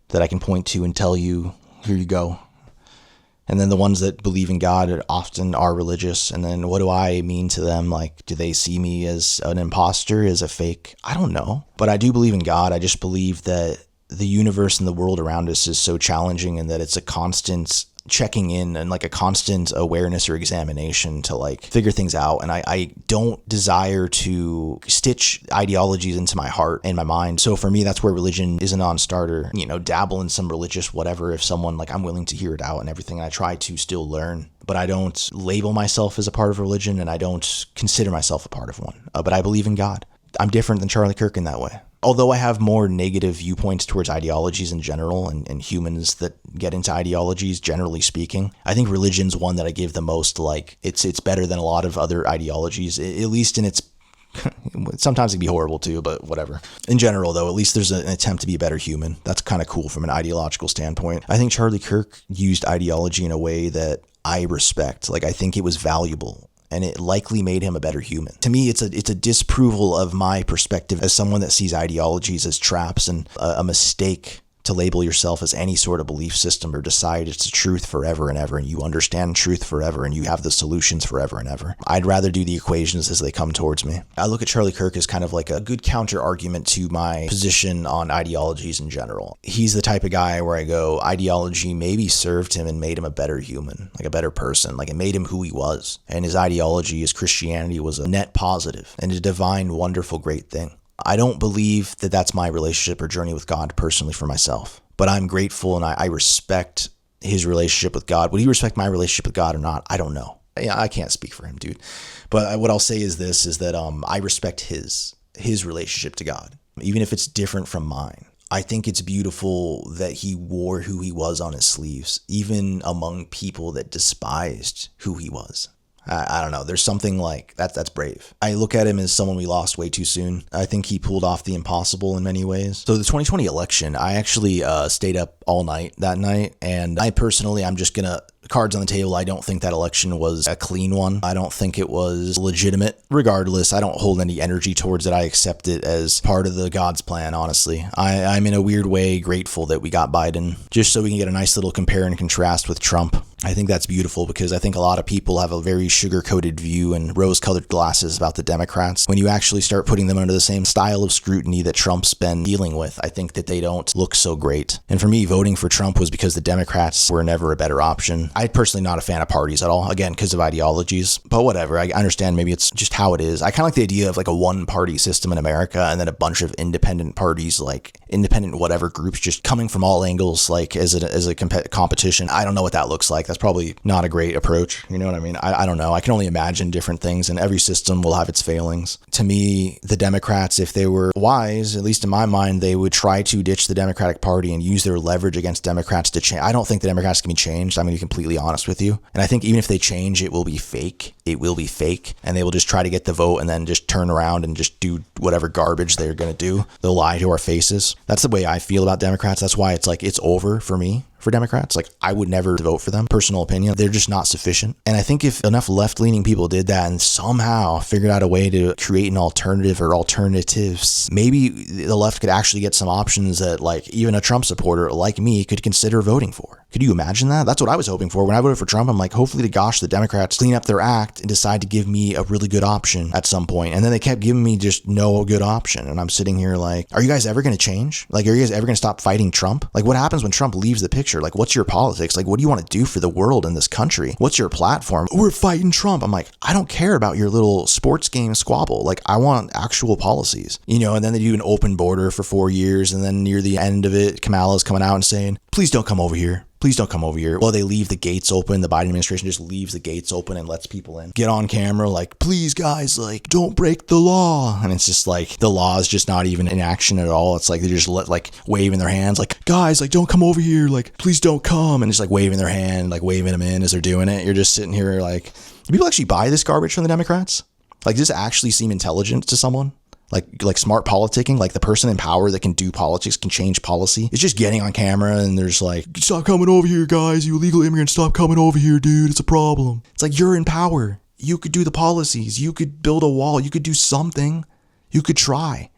Speaker 1: that I can point to and tell you, here you go. And then the ones that believe in God often are religious. And then what do I mean to them? Do they see me as an imposter, as a fake? I don't know. But I do believe in God. I just believe that the universe and the world around us is so challenging and that it's a constant checking in and a constant awareness or examination to figure things out. And I don't desire to stitch ideologies into my heart and my mind. So for me, that's where religion is a non-starter. Dabble in some religious whatever if someone I'm willing to hear it out and everything. And I try to still learn, but I don't label myself as a part of religion and I don't consider myself a part of one. But I believe in God. I'm different than Charlie Kirk in that way. Although I have more negative viewpoints towards ideologies in general and humans that get into ideologies, generally speaking, I think religion's one that I give the most, it's better than a lot of other ideologies, at least in its, sometimes it can be horrible too, but whatever. In general, though, at least there's an attempt to be a better human. That's kind of cool from an ideological standpoint. I think Charlie Kirk used ideology in a way that I respect. I think it was valuable. And it likely made him a better human. To me, it's a disapproval of my perspective as someone that sees ideologies as traps and a mistake to label yourself as any sort of belief system or decide it's the truth forever and ever and you understand truth forever and you have the solutions forever and ever. I'd rather do the equations as they come towards me. I look at Charlie Kirk as kind of a good counter argument to my position on ideologies in general. He's the type of guy where I go, ideology maybe served him and made him a better human, a better person, it made him who he was. And his ideology, his Christianity was a net positive and a divine, wonderful, great thing. I don't believe that that's my relationship or journey with God personally for myself, but I'm grateful and I respect his relationship with God. Would he respect my relationship with God or not? I don't know. I can't speak for him, dude. But what I'll say is that I respect his relationship to God, even if it's different from mine. I think it's beautiful that he wore who he was on his sleeves, even among people that despised who he was. I don't know. There's something like that's brave. I look at him as someone we lost way too soon. I think he pulled off the impossible in many ways. So the 2020 election, I actually stayed up all night that night. And I'm just going to cards on the table. I don't think that election was a clean one. I don't think it was legitimate. Regardless, I don't hold any energy towards it. I accept it as part of the God's plan, honestly. I'm in a weird way grateful that we got Biden, just so we can get a nice little compare and contrast with Trump. I think that's beautiful because I think a lot of people have a very sugar-coated view and rose-colored glasses about the Democrats. When you actually start putting them under the same style of scrutiny that Trump's been dealing with, I think that they don't look so great. And for me, voting for Trump was because the Democrats were never a better option. I'm personally not a fan of parties at all, again, because of ideologies, but whatever. I understand maybe it's just how it is. I kind of like the idea of like a one-party system in America and then a bunch of independent parties, like independent whatever groups just coming from all angles, like as a competition. I don't know what that looks like. That's probably not a great approach. You know what I mean? I don't know. I can only imagine different things, and every system will have its failings. To me, the Democrats, if they were wise, at least in my mind, they would try to ditch the Democratic Party and use their leverage against Democrats to change. I don't think the Democrats can be changed. I'm going to be completely honest with you. And I think even if they change, it will be fake. It will be fake. And they will just try to get the vote and then just turn around and just do whatever garbage they're going to do. They'll lie to our faces. That's the way I feel about Democrats. That's why it's like, it's over for me. For Democrats, like I would never vote for them. Personal opinion, they're just not sufficient. And I think if enough left-leaning people did that and somehow figured out a way to create an alternative or alternatives, maybe the left could actually get some options that like even a Trump supporter like me could consider voting for. Could you imagine that? That's what I was hoping for. When I voted for Trump, I'm like, hopefully to gosh, the Democrats clean up their act and decide to give me a really good option at some point. And then they kept giving me just no good option. And I'm sitting here like, are you guys ever going to change? Like, are you guys ever going to stop fighting Trump? Like, what happens when Trump leaves the picture? Like, what's your politics? Like, what do you want to do for the world in this country? What's your platform? We're fighting Trump. I'm like, I don't care about your little sports game squabble. Like, I want actual policies, you know. And then they do an open border for 4 years. And then near the end of it, Kamala's coming out and saying, please don't come over here. Please don't come over here. Well, they leave the gates open. The Biden administration just leaves the gates open and lets people in. Get on camera like, please guys, like, don't break the law. And it's just like, the law is just not even in action at all. It's like, they're just like waving their hands like, guys, like, don't come over here. Like, please don't come. And just like waving their hand, like waving them in as they're doing it. You're just sitting here like, do people actually buy this garbage from the Democrats? Like, does this actually seem intelligent to someone? Like smart politicking, like the person in power that can do politics, can change policy. It's just getting on camera and there's like, stop coming over here, guys. You illegal immigrants, stop coming over here, dude. It's a problem. It's like, you're in power. You could do the policies. You could build a wall. You could do something. You could try.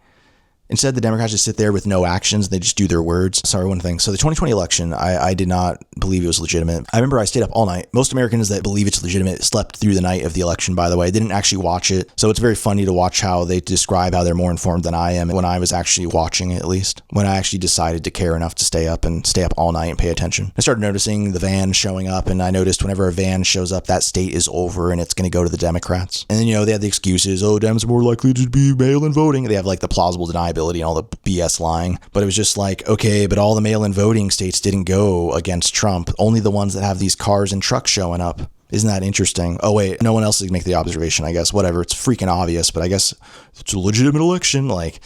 Speaker 1: Instead, the Democrats just sit there with no actions. They just do their words. Sorry, one thing. So the 2020 election, I did not believe it was legitimate. I remember I stayed up all night. Most Americans that believe it's legitimate slept through the night of the election, by the way. They didn't actually watch it. So it's very funny to watch how they describe how they're more informed than I am when I was actually watching it, at least. When I actually decided to care enough to stay up all night and pay attention. I started noticing the van showing up, and I noticed whenever a van shows up, that state is over and it's going to go to the Democrats. And then, you know, they had the excuses, oh, Dems are more likely to be mail-in voting. They have like the plausible deniability and all the BS lying. But it was just like, okay, but all the mail-in voting states didn't go against Trump. Only the ones that have these cars and trucks showing up. Isn't that interesting? Oh, wait, no one else can make the observation, I guess. Whatever. It's freaking obvious, but I guess it's a legitimate election. Like,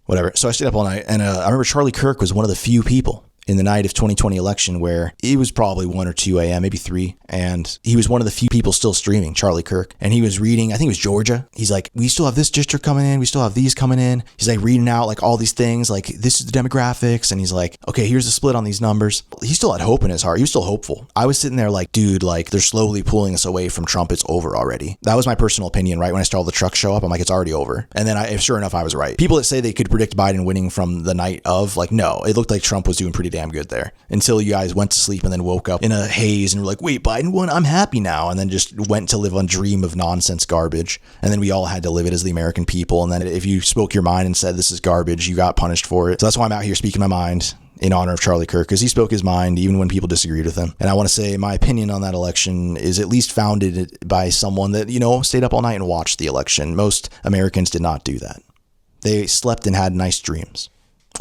Speaker 1: whatever. So I stayed up all night, and I remember Charlie Kirk was one of the few people in the night of 2020 election where it was probably 1 or 2 a.m., maybe 3. And he was one of the few people still streaming, Charlie Kirk. And he was reading, I think it was Georgia. He's like, we still have this district coming in. We still have these coming in. He's like reading out like all these things, like this is the demographics. And he's like, okay, here's the split on these numbers. He still had hope in his heart. He was still hopeful. I was sitting there like, dude, like they're slowly pulling us away from Trump. It's over already. That was my personal opinion, right? When I saw all the trucks show up, I'm like, it's already over. And then sure enough, I was right. People that say they could predict Biden winning from the night of, like, no, it looked like Trump was doing pretty damn good there. Until you guys went to sleep and then woke up in a haze and were like, wait, Biden won, I'm happy now. And then just went to live on dream of nonsense garbage. And then we all had to live it as the American people. And then if you spoke your mind and said this is garbage, you got punished for it. So that's why I'm out here speaking my mind in honor of Charlie Kirk, because he spoke his mind even when people disagreed with him. And I want to say my opinion on that election is at least founded by someone that, you know, stayed up all night and watched the election. Most Americans did not do that. They slept and had nice dreams.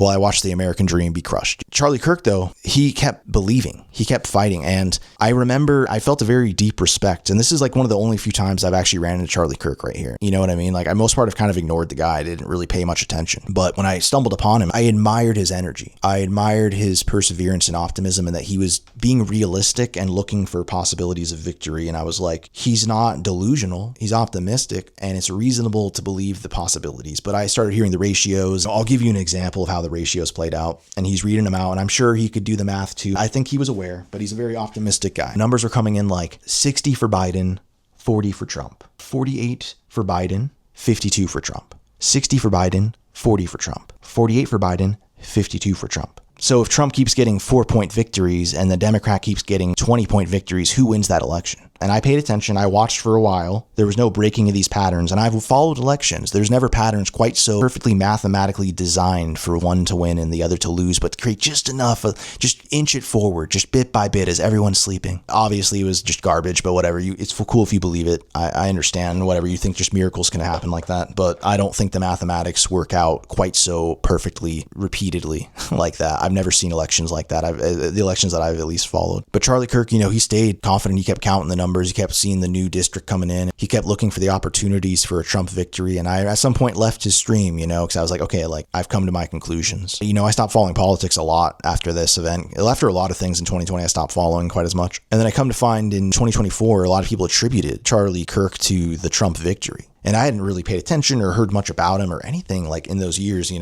Speaker 1: while I watched the American dream be crushed. Charlie Kirk, though, he kept believing. He kept fighting. And I remember I felt a very deep respect. And this is like one of the only few times I've actually ran into Charlie Kirk right here. You know what I mean? Like, I most part have kind of ignored the guy. I didn't really pay much attention. But when I stumbled upon him, I admired his energy. I admired his perseverance and optimism, and that he was being realistic and looking for possibilities of victory. And I was like, he's not delusional. He's optimistic, and it's reasonable to believe the possibilities. But I started hearing the ratios. I'll give you an example of how the ratios played out. And he's reading them out, and I'm sure he could do the math too. I think he was aware, but he's a very optimistic guy. Numbers are coming in like 60 for Biden, 40 for Trump, 48 for Biden, 52 for Trump, 60 for Biden, 40 for Trump, 48 for Biden, 52 for Trump. So if Trump keeps getting 4-point victories and the Democrat keeps getting 20-point victories, who wins that election? And I paid attention. I watched for a while. There was no breaking of these patterns. And I've followed elections. There's never patterns quite so perfectly mathematically designed for one to win and the other to lose, but to create just enough, just inch it forward, just bit by bit as everyone's sleeping. Obviously, it was just garbage, but whatever. It's cool if you believe it. I understand. Whatever. You think just miracles can happen like that. But I don't think the mathematics work out quite so perfectly, repeatedly like that. I've never seen elections like that. The elections that I've at least followed. But Charlie Kirk, he stayed confident. He kept counting the numbers. He kept seeing the new district coming in. He kept looking for the opportunities for a Trump victory. And I, at some point, left his stream, because I was like, okay, like I've come to my conclusions. I stopped following politics a lot after this event. After a lot of things in 2020, I stopped following quite as much. And then I come to find in 2024, a lot of people attributed Charlie Kirk to the Trump victory. And I hadn't really paid attention or heard much about him or anything like in those years,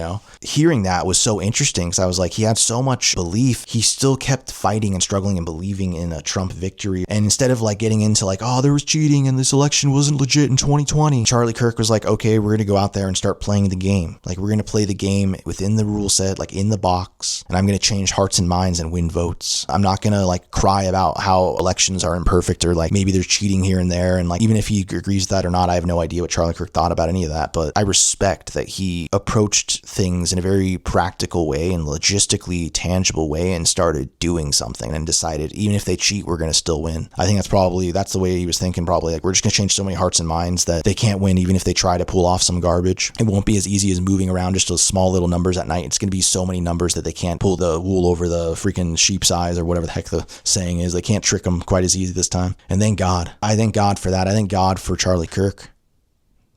Speaker 1: Hearing that was so interesting because I was like, he had so much belief. He still kept fighting and struggling and believing in a Trump victory. And instead of like getting into like, oh, there was cheating and this election wasn't legit in 2020, Charlie Kirk was like, okay, we're going to go out there and start playing the game. Like, we're going to play the game within the rule set, like in the box. And I'm going to change hearts and minds and win votes. I'm not going to like cry about how elections are imperfect or like maybe there's cheating here and there. And like, even if he agrees with that or not, I have no idea what Charlie Kirk thought about any of that, but I respect that he approached things in a very practical way and logistically tangible way and started doing something and decided, even if they cheat, we're going to still win. I think that's the way he was thinking, probably like, we're just going to change so many hearts and minds that they can't win even if they try to pull off some garbage. It won't be as easy as moving around just those small little numbers at night. It's going to be so many numbers that they can't pull the wool over the freaking sheep's eyes or whatever the heck the saying is. They can't trick them quite as easy this time. And thank God. I thank God for that. I thank God for Charlie Kirk.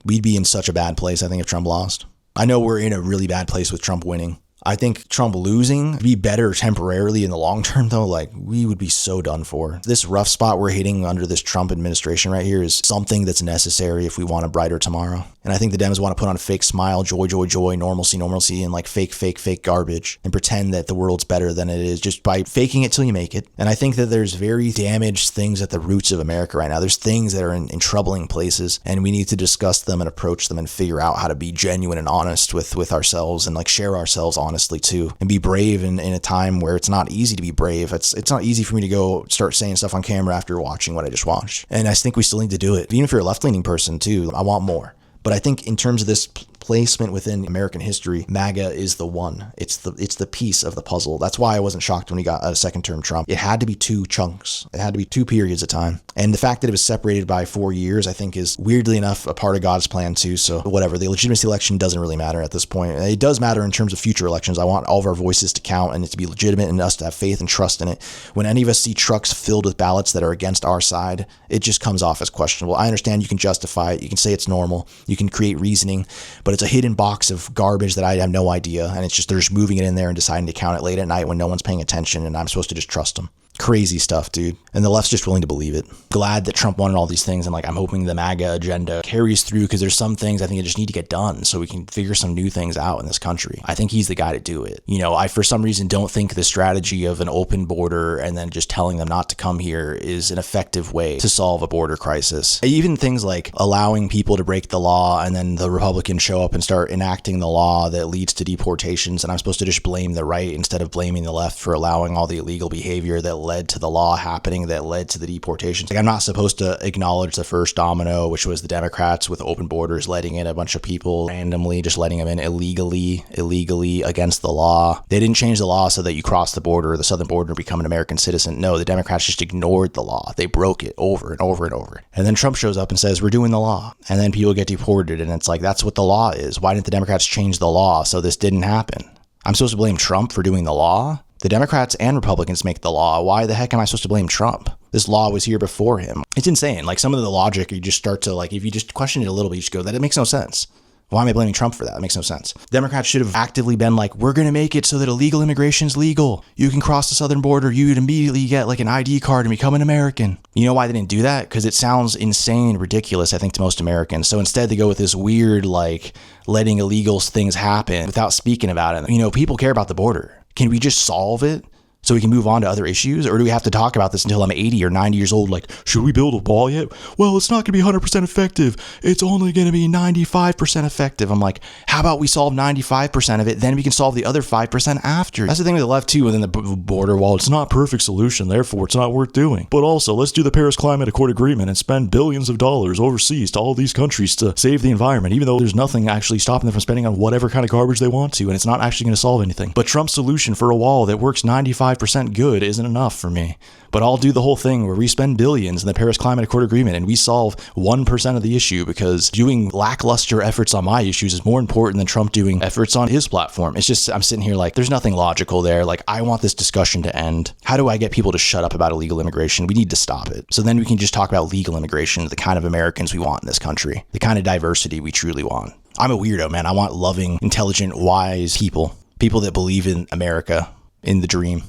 Speaker 1: We'd be in such a bad place, I think, if Trump lost. I know we're in a really bad place with Trump winning. I think Trump losing would be better temporarily in the long term, though. Like, we would be so done for. This rough spot we're hitting under this Trump administration right here is something that's necessary if we want a brighter tomorrow. And I think the Dems want to put on a fake smile, joy, joy, joy, normalcy, and like fake garbage and pretend that the world's better than it is just by faking it till you make it. And I think that there's very damaged things at the roots of America right now. There's things that are in troubling places, and we need to discuss them and approach them and figure out how to be genuine and honest with ourselves and like share ourselves honestly too, and be brave in a time where it's not easy to be brave. It's not easy for me to go start saying stuff on camera after watching what I just watched. And I think we still need to do it. Even if you're a left-leaning person too, I want more. But I think in terms of this placement within American history, MAGA is the one. It's the piece of the puzzle. That's why I wasn't shocked when he got a second term Trump. It had to be two chunks. It had to be two periods of time. And the fact that it was separated by 4 years, I think, is weirdly enough a part of God's plan too. So whatever, the legitimacy election doesn't really matter at this point. It does matter in terms of future elections. I want all of our voices to count and it to be legitimate and us to have faith and trust in it. When any of us see trucks filled with ballots that are against our side, it just comes off as questionable. I understand you can justify it. You can say it's normal. You can create reasoning, but it's a hidden box of garbage that I have no idea. And it's just, they're just moving it in there and deciding to count it late at night when no one's paying attention. And I'm supposed to just trust them. Crazy stuff, dude. And the left's just willing to believe it. Glad that Trump won all these things. And like, I'm hoping the MAGA agenda carries through because there's some things I think that just need to get done so we can figure some new things out in this country. I think he's the guy to do it. I, for some reason, don't think the strategy of an open border and then just telling them not to come here is an effective way to solve a border crisis. Even things like allowing people to break the law and then the Republicans show up and start enacting the law that leads to deportations. And I'm supposed to just blame the right instead of blaming the left for allowing all the illegal behavior that led to the law happening, that led to the deportations. Like, I'm not supposed to acknowledge the first domino, which was the Democrats with open borders letting in a bunch of people randomly, just letting them in illegally against the law. They didn't change the law so that you cross the border, the southern border, and become an American citizen. No, the Democrats just ignored the law. They broke it over and over and over. And then Trump shows up and says, we're doing the law. And then people get deported. And it's like, that's what the law is. Why didn't the Democrats change the law so this didn't happen? I'm supposed to blame Trump for doing the law? The Democrats and Republicans make the law. Why the heck am I supposed to blame Trump? This law was here before him. It's insane. Like, some of the logic, you just start to, like, if you just question it a little bit, you just go, that it makes no sense. Why am I blaming Trump for that? It makes no sense. Democrats should have actively been like, we're going to make it so that illegal immigration is legal. You can cross the southern border. You'd immediately get like an ID card and become an American. You know why they didn't do that? Because it sounds insane and ridiculous, I think, to most Americans. So instead they go with this weird, like, letting illegal things happen without speaking about it. You know, people care about the border. Can we just solve it so we can move on to other issues? Or do we have to talk about this until I'm 80 or 90 years old? Like, should we build a wall yet? Well, it's not going to be 100% effective. It's only going to be 95% effective. I'm like, how about we solve 95% of it? Then we can solve the other 5% after. That's the thing with the left too, within the border wall. It's not a perfect solution. Therefore, it's not worth doing. But also, let's do the Paris Climate Accord agreement and spend billions of dollars overseas to all these countries to save the environment, even though there's nothing actually stopping them from spending on whatever kind of garbage they want to. And it's not actually going to solve anything. But Trump's solution for a wall that works 95% good isn't enough for me. But I'll do the whole thing where we spend billions in the Paris Climate Accord agreement and we solve 1% of the issue, because doing lackluster efforts on my issues is more important than Trump doing efforts on his platform. It's just, I'm sitting here like, there's nothing logical there. Like, I want this discussion to end. How do I get people to shut up about illegal immigration? We need to stop it. So then we can just talk about legal immigration, the kind of Americans we want in this country, the kind of diversity we truly want. I'm a weirdo, man. I want loving, intelligent, wise people that believe in America, in the dream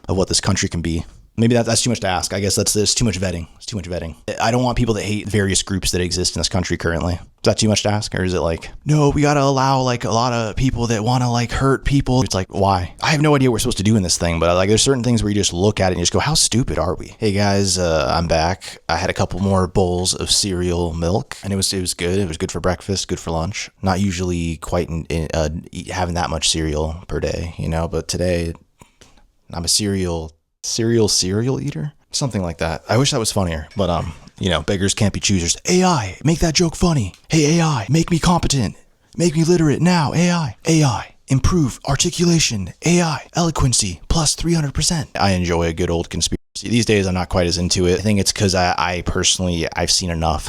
Speaker 1: of what this country can be. Maybe that's too much to ask. I guess that's too much vetting. It's too much vetting. I don't want people that hate various groups that exist in this country currently. Is that too much to ask? Or is it like, no, we got to allow like a lot of people that want to like hurt people? It's like, why? I have no idea what we're supposed to do in this thing, but like there's certain things where you just look at it and you just go, how stupid are we? Hey guys, I'm back. I had a couple more bowls of cereal milk and it was good. It was good for breakfast, good for lunch. Not usually quite having that much cereal per day, you know, but today I'm a cereal eater, something like that. I wish that was funnier, but you know, beggars can't be choosers. AI, make that joke funny. Hey AI, make me competent, make me literate now. AI, improve articulation. AI, eloquency plus 300%. I enjoy a good old conspiracy. These days I'm not quite as into it. I think it's because I personally, I've seen enough.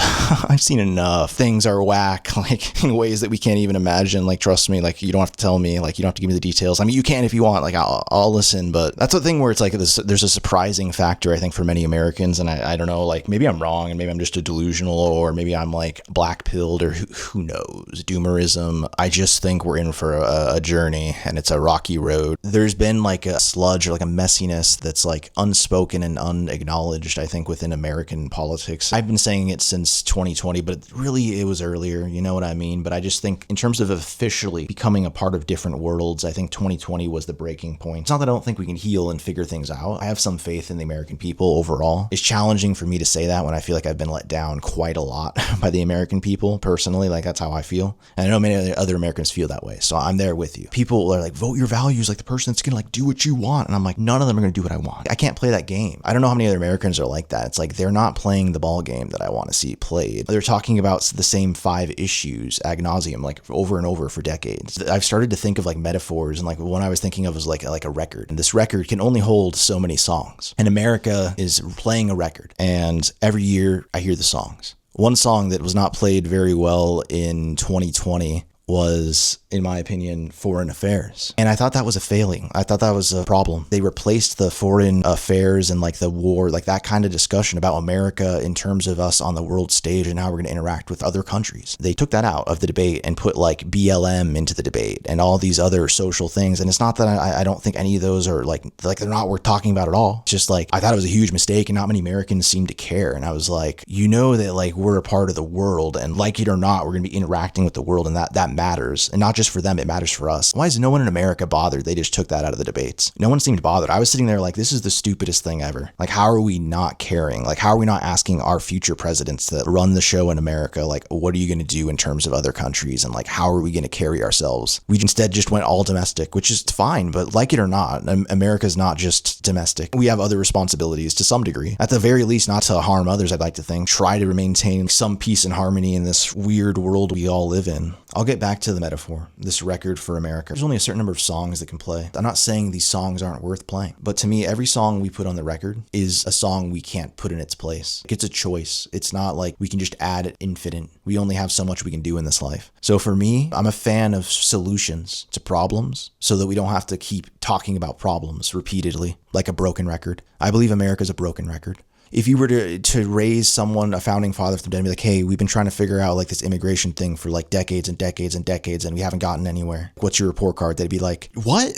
Speaker 1: I've seen enough. Things are whack, like in ways that we can't even imagine. Like, trust me, like you don't have to tell me, like you don't have to give me the details. I mean, you can if you want, like I'll listen, but that's the thing where it's like there's a surprising factor, I think, for many Americans. And I don't know, like maybe I'm wrong and maybe I'm just a delusional, or maybe I'm like black pilled, or who knows, doomerism. I just think we're in for a journey and it's a rocky road. There's been like a sludge or like a messiness that's like unspoken and unacknowledged, I think, within American politics. I've been saying it since 2020, but really it was earlier, you know what I mean? But I just think in terms of officially becoming a part of different worlds, I think 2020 was the breaking point. It's not that I don't think we can heal and figure things out. I have some faith in the American people overall. It's challenging for me to say that when I feel like I've been let down quite a lot by the American people personally. Like, that's how I feel. And I know many other Americans feel that way. So I'm there with you. People are like, vote your values, like the person that's gonna like do what you want. And I'm like, none of them are gonna do what I want. I can't play that game. I don't know how many other Americans are like that. It's like they're not playing the ball game that I want to see played. They're talking about the same 5 issues ad nauseum, like over and over for decades. I've started to think of like metaphors, and like one I was thinking of was like a record. And this record can only hold so many songs. And America is playing a record. And every year I hear the songs. One song that was not played very well in 2020 was, in my opinion, foreign affairs. And I thought that was a failing. I thought that was a problem. They replaced the foreign affairs and like the war, like that kind of discussion about America in terms of us on the world stage and how we're going to interact with other countries. They took that out of the debate and put like BLM into the debate and all these other social things. And it's not that I don't think any of those are like they're not worth talking about at all. It's just like, I thought it was a huge mistake and not many Americans seem to care. And I was like, you know that like we're a part of the world, and like it or not, we're going to be interacting with the world, and that matters. And not just for them, it matters for us. Why is no one in America bothered? They just took that out of the debates. No one seemed bothered. I was sitting there like, this is the stupidest thing ever. Like, how are we not caring? Like, how are we not asking our future presidents that run the show in America, like, what are you going to do in terms of other countries? And like, how are we going to carry ourselves? We instead just went all domestic, which is fine, but like it or not, America's not just domestic. We have other responsibilities to some degree. At the very least, not to harm others, I'd like to think. Try to maintain some peace and harmony in this weird world we all live in. I'll get back to the metaphor, this record for America. There's only a certain number of songs that can play. I'm not saying these songs aren't worth playing, but to me, every song we put on the record is a song we can't put in its place. It's a choice. It's not like we can just add it infinite. We only have so much we can do in this life. So for me, I'm a fan of solutions to problems so that we don't have to keep talking about problems repeatedly like a broken record. I believe America's a broken record. If you were to raise someone, a founding father from the dead, and be like, hey, we've been trying to figure out like this immigration thing for like decades and decades and decades, and we haven't gotten anywhere. What's your report card? They'd be like, what?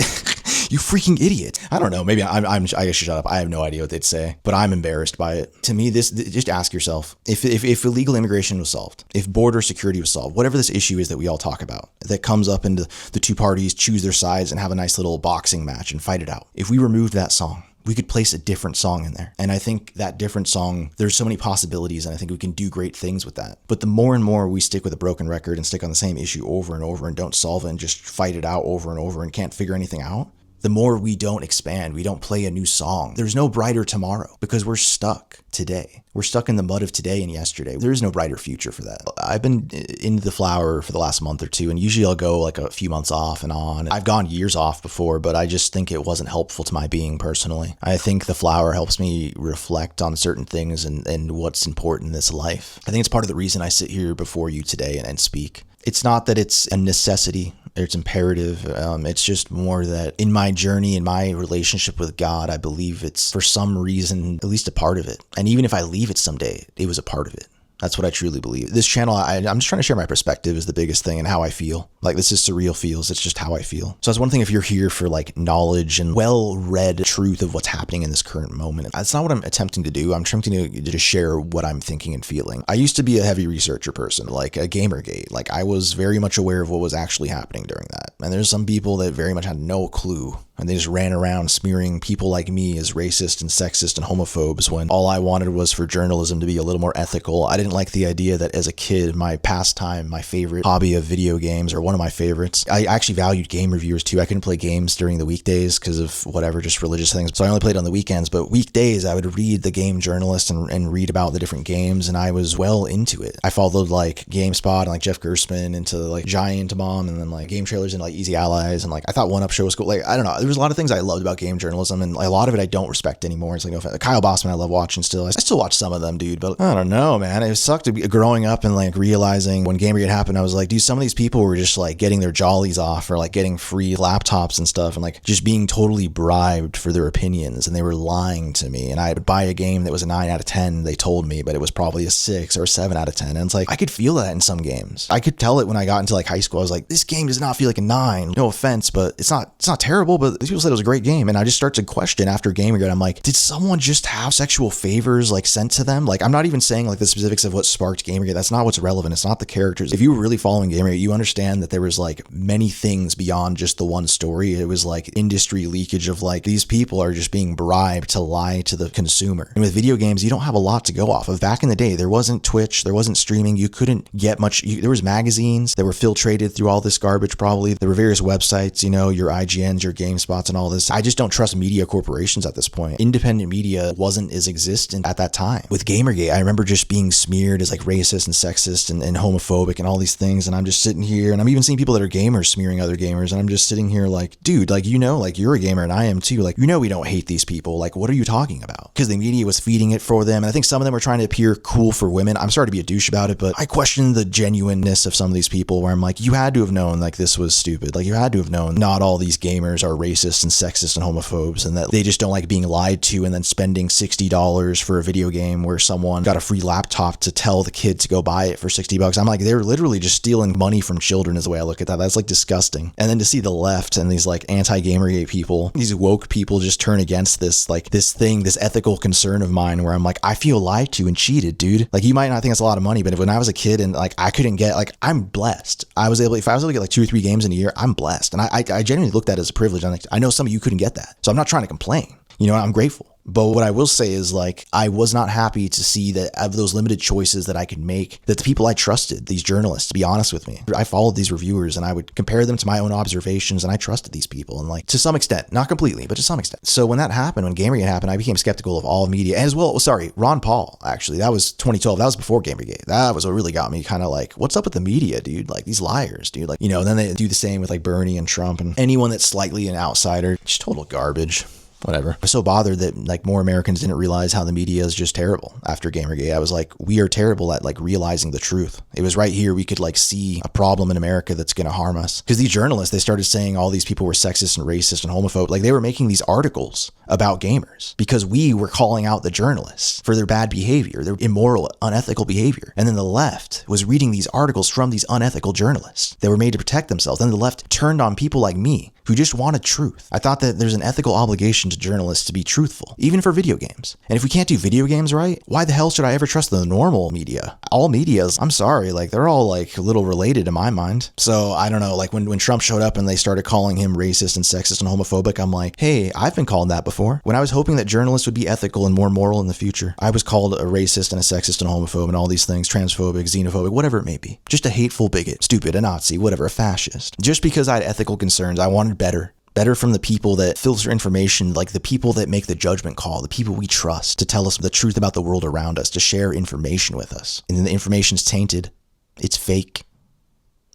Speaker 1: You freaking idiot. I don't know. Maybe I should shut up. I have no idea what they'd say, but I'm embarrassed by it. To me, just ask yourself, if illegal immigration was solved, if border security was solved, whatever this issue is that we all talk about, that comes up and the two parties choose their sides and have a nice little boxing match and fight it out. If we removed that song, we could place a different song in there. And I think that different song, there's so many possibilities, and I think we can do great things with that. But the more and more we stick with a broken record and stick on the same issue over and over and don't solve it and just fight it out over and over and can't figure anything out, the more we don't expand, we don't play a new song. There's no brighter tomorrow because we're stuck today. We're stuck in the mud of today and yesterday. There is no brighter future for that. I've been into the flower for the last month or two, and usually I'll go like a few months off and on. I've gone years off before, but I just think it wasn't helpful to my being personally. I think the flower helps me reflect on certain things and what's important in this life. I think it's part of the reason I sit here before you today and speak. It's not that it's a necessity or it's imperative. It's just more that in my journey, in my relationship with God, I believe it's for some reason, at least a part of it. And even if I leave it someday, it was a part of it. That's what I truly believe. This channel, I'm just trying to share my perspective is the biggest thing and how I feel. Like this is surreal feels. It's just how I feel. So it's one thing if you're here for like knowledge and well-read truth of what's happening in this current moment. That's not what I'm attempting to do. I'm attempting to just share what I'm thinking and feeling. I used to be a heavy researcher person, like a Gamergate. Like I was very much aware of what was actually happening during that. And there's some people that very much had no clue. And they just ran around smearing people like me as racist and sexist and homophobes when all I wanted was for journalism to be a little more ethical. I didn't like the idea that as a kid, my pastime, my favorite hobby of video games, or one of my favorites, I actually valued game reviewers too. I couldn't play games during the weekdays because of whatever, just religious things. So I only played on the weekends, but weekdays I would read the game journalist and read about the different games, and I was well into it. I followed like GameSpot and like Jeff Gerstmann into like Giant Bomb, and then like game trailers and like Easy Allies, and like I thought One Up Show was cool. Like I don't know, there was a lot of things I loved about game journalism, and a lot of it I don't respect anymore. It's like no, Kyle Bossman I love watching still. I still watch some of them, dude, but I don't know, man. It sucked to be growing up and like realizing when Gamergate happened, I was like, dude, some of these people were just like getting their jollies off or like getting free laptops and stuff and like just being totally bribed for their opinions, and they were lying to me. And I would buy a game that was a 9 out of 10, they told me, but it was probably a 6 or a 7 out of 10. And it's like I could feel that in some games. I could tell it when I got into like high school. I was like, this game does not feel like a 9. No offense, but it's not terrible, but these people said it was a great game. And I just start to question after Gamergate, I'm like, did someone just have sexual favors like sent to them? Like I'm not even saying like the specifics of what sparked Gamergate. That's not what's relevant. It's not the characters. If you were really following Gamergate, you understand that there was like many things beyond just the one story. It was like industry leakage of like these people are just being bribed to lie to the consumer. And with video games, you don't have a lot to go off of. Back in the day, there wasn't Twitch, there wasn't streaming. You couldn't get much. There was magazines that were filtrated through all this garbage probably. There were various websites, you know, your IGNs, your GameSpots and all this. I just don't trust media corporations at this point. Independent media wasn't as existent at that time. With Gamergate, I remember just being smeared as like racist and sexist and homophobic and all these things. And I'm just sitting here, and I'm even seeing people that are gamers smearing other gamers. And I'm just sitting here like, dude, like, you know, like you're a gamer and I am too. Like, you know, we don't hate these people. Like, what are you talking about? Because the media was feeding it for them. And I think some of them were trying to appear cool for women. I'm sorry to be a douche about it, but I question the genuineness of some of these people where I'm like, you had to have known like this was stupid. Like you had to have known not all these gamers are racist and sexist and homophobes, and that they just don't like being lied to and then spending $60 for a video game where someone got a free laptop to tell the kid to go buy it for $60. I'm like, they're literally just stealing money from children is the way I look at that. That's like disgusting. And then to see the left and these like anti-Gamergate people, these woke people just turn against this, like this thing, this ethical concern of mine where I'm like, I feel lied to and cheated, dude. Like you might not think it's a lot of money, but when I was a kid and like I couldn't get, like I'm blessed. If I was able to get like 2 or 3 games in a year, I'm blessed. And I genuinely looked at it as a privilege. I'm like, I know some of you couldn't get that. So I'm not trying to complain. You know, I'm grateful. But what I will say is, like, I was not happy to see that of those limited choices that I could make, that the people I trusted, these journalists, to be honest with me, I followed these reviewers and I would compare them to my own observations, and I trusted these people, and like, to some extent, not completely, but to some extent. So when that happened, when Gamergate happened, I became skeptical of all media, as well. Sorry, Ron Paul, actually, that was 2012. That was before Gamergate. That was what really got me kind of like, what's up with the media, dude? Like, these liars, dude. Like, you know, and then they do the same with like Bernie and Trump and anyone that's slightly an outsider. Just total garbage. Whatever. I was so bothered that like more Americans didn't realize how the media is just terrible after Gamergate. I was like, we are terrible at like realizing the truth. It was right here we could like see a problem in America that's going to harm us. Because these journalists, they started saying all these people were sexist and racist and homophobic. Like, they were making these articles about gamers because we were calling out the journalists for their bad behavior, their immoral, unethical behavior. And then the left was reading these articles from these unethical journalists. They were made to protect themselves. Then the left turned on people like me who just wanted truth. I thought that there's an ethical obligation to journalists to be truthful, even for video games. And if we can't do video games right, why the hell should I ever trust the normal media? All medias, I'm sorry, like, they're all like a little related in my mind. So I don't know, like when Trump showed up and they started calling him racist and sexist and homophobic, I'm like, hey, I've been called that before. When I was hoping that journalists would be ethical and more moral in the future, I was called a racist and a sexist and a homophobe and all these things, transphobic, xenophobic, whatever it may be. Just a hateful bigot, stupid, a Nazi, whatever, a fascist. Just because I had ethical concerns, I wanted better from the people that filter information, like the people that make the judgment call, the people we trust to tell us the truth about the world around us, to share information with us. And then the information's tainted, it's fake,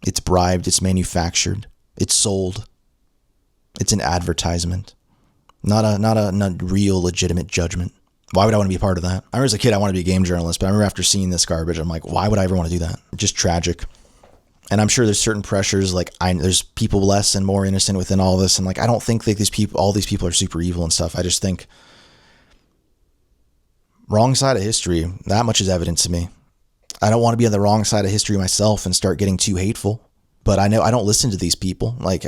Speaker 1: it's bribed, it's manufactured, it's sold, it's an advertisement, not a real legitimate judgment. Why would I want to be a part of that? I remember as a kid, I wanted to be a game journalist, but I remember after seeing this garbage, I'm like, why would I ever want to do that? Just tragic. And I'm sure there's certain pressures, like there's people less and more innocent within all this. And like, I don't think that all these people are super evil and stuff. I just think wrong side of history, that much is evident to me. I don't want to be on the wrong side of history myself and start getting too hateful, but I know I don't listen to these people. Like,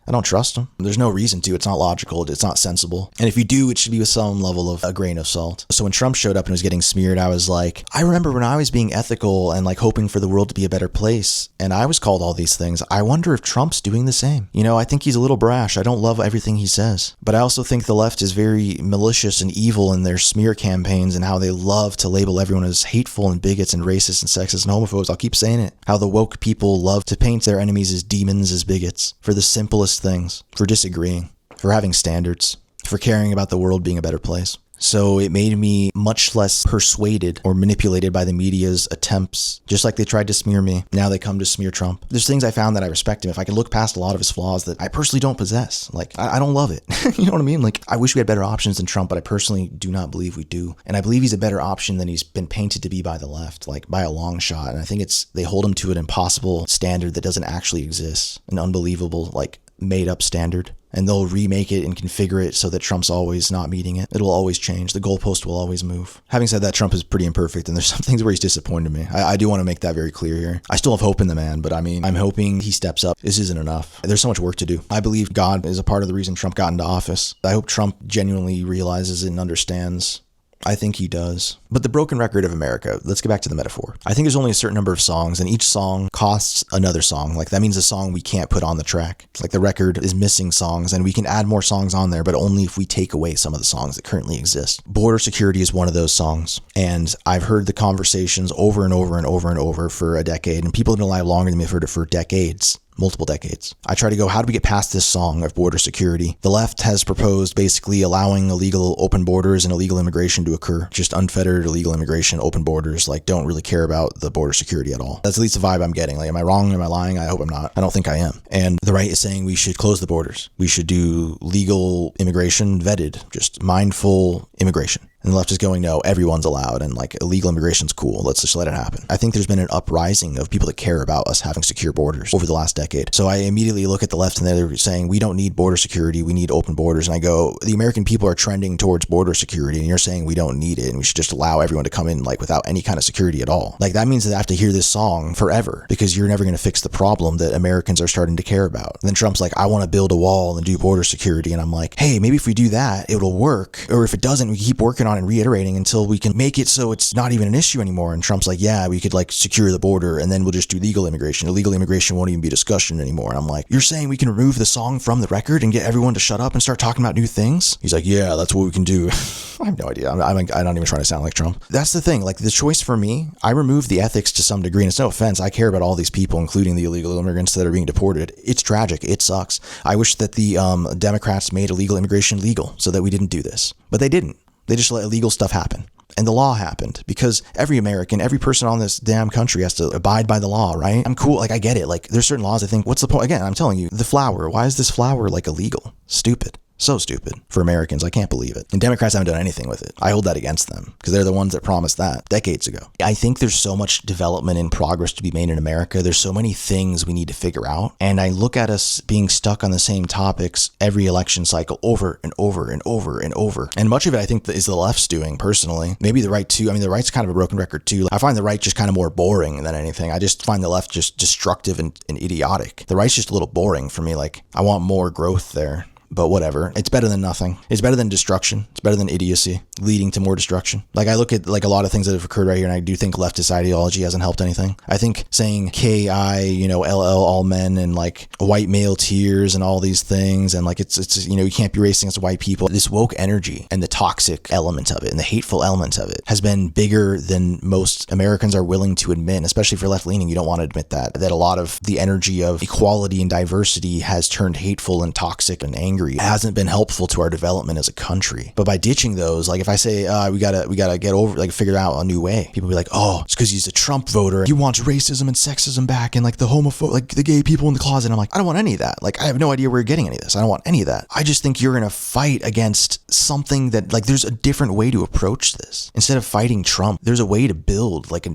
Speaker 1: I don't trust them. There's no reason to. It's not logical. It's not sensible. And if you do, it should be with some level of a grain of salt. So when Trump showed up and was getting smeared, I was like, I remember when I was being ethical and like hoping for the world to be a better place, and I was called all these things. I wonder if Trump's doing the same. You know, I think he's a little brash. I don't love everything he says, but I also think the left is very malicious and evil in their smear campaigns and how they love to label everyone as hateful and bigots and racist and sexist and homophobes. I'll keep saying it. How the woke people love to paint their enemies as demons, as bigots, for the simplest things, for disagreeing, for having standards, for caring about the world being a better place. So it made me much less persuaded or manipulated by the media's attempts. Just like they tried to smear me, now they come to smear Trump. There's things I found that I respect him. If I could look past a lot of his flaws that I personally don't possess, like, I don't love it. You know what I mean? Like, I wish we had better options than Trump, but I personally do not believe we do. And I believe he's a better option than he's been painted to be by the left, like by a long shot. And I think they hold him to an impossible standard that doesn't actually exist. An unbelievable, like, made up standard, and they'll remake it and configure it so that Trump's always not meeting it. It'll always change. The goalpost will always move. Having said that, Trump is pretty imperfect, and there's some things where he's disappointed me. I do want to make that very clear here. I still have hope in the man, but I mean, I'm hoping he steps up. This isn't enough. There's so much work to do. I believe God is a part of the reason Trump got into office. I hope Trump genuinely realizes it and understands. I think he does. But the broken record of America, let's get back to the metaphor. I think there's only a certain number of songs, and each song costs another song. Like, that means a song we can't put on the track. Like, the record is missing songs, and we can add more songs on there, but only if we take away some of the songs that currently exist. Border security is one of those songs, and I've heard the conversations over and over and over and over for a decade, and people have been alive longer than me have heard it for decades. Multiple decades. I try to go, how do we get past this song of border security? The left has proposed basically allowing illegal open borders and illegal immigration to occur. Just unfettered illegal immigration, open borders, like, don't really care about the border security at all. That's at least the vibe I'm getting. Like, am I wrong? Am I lying? I hope I'm not. I don't think I am. And the right is saying we should close the borders. We should do legal immigration, vetted, just mindful immigration. And the left is going, no, everyone's allowed, and like, illegal immigration's cool. Let's just let it happen. I think there's been an uprising of people that care about us having secure borders over the last decade. So I immediately look at the left and they're saying, we don't need border security, we need open borders. And I go, the American people are trending towards border security, and you're saying we don't need it, and we should just allow everyone to come in like without any kind of security at all. Like, that means that I have to hear this song forever, because you're never going to fix the problem that Americans are starting to care about. And then Trump's like, I want to build a wall and do border security. And I'm like, hey, maybe if we do that, it'll work. Or if it doesn't, we keep working on
Speaker 2: on and reiterating until we can make it so it's not even an issue anymore. And Trump's like, yeah, we could like secure the border and then we'll just do legal immigration. Illegal immigration won't even be a discussion anymore. And I'm like, you're saying we can remove the song from the record and get everyone to shut up and start talking about new things? He's like, yeah, that's what we can do. I have no idea. I'm not even trying to sound like Trump. That's the thing. Like the choice for me, I remove the ethics to some degree. And it's no offense. I care about all these people, including the illegal immigrants that are being deported. It's tragic. It sucks. I wish that the Democrats made illegal immigration legal so that we didn't do this, but they didn't. They just let illegal stuff happen. And the law happened because every American, every person on this damn country has to abide by the law, right? I'm cool. Like, I get it. Like, there's certain laws I think, what's the point? Again, I'm telling you, the flower. Why is this flower like illegal? Stupid. So stupid for Americans. I can't believe it. And Democrats haven't done anything with it. I hold that against them because they're the ones that promised that decades ago. I think there's so much development and progress to be made in America. There's so many things we need to figure out. And I look at us being stuck on the same topics every election cycle over and over and over and over. And much of it, I think, is the left's doing personally. Maybe the right too. I mean, the right's kind of a broken record too. I find the right just kind of more boring than anything. I just find the left just destructive and idiotic. The right's just a little boring for me. Like, I want more growth there. But whatever. It's better than nothing. It's better than destruction. It's better than idiocy leading to more destruction. Like I look at like a lot of things that have occurred right here, and I do think leftist ideology hasn't helped anything. I think saying KILL all men and like white male tears and all these things, and like it's you can't be racist against white people. This woke energy and the toxic element of it and the hateful element of it has been bigger than most Americans are willing to admit, especially if you're left leaning. You don't want to admit that a lot of the energy of equality and diversity has turned hateful and toxic and angry. It hasn't been helpful to our development as a country. But by ditching those, like if I say we gotta get over, like figure out a new way, people be like, oh, it's because he's a Trump voter. He wants racism and sexism back and like the homophobe, like the gay people in the closet. And I'm like, I don't want any of that. Like I have no idea where you're getting any of this. I don't want any of that. I just think you're in a fight against something that like there's a different way to approach this. Instead of fighting Trump, there's a way to build like a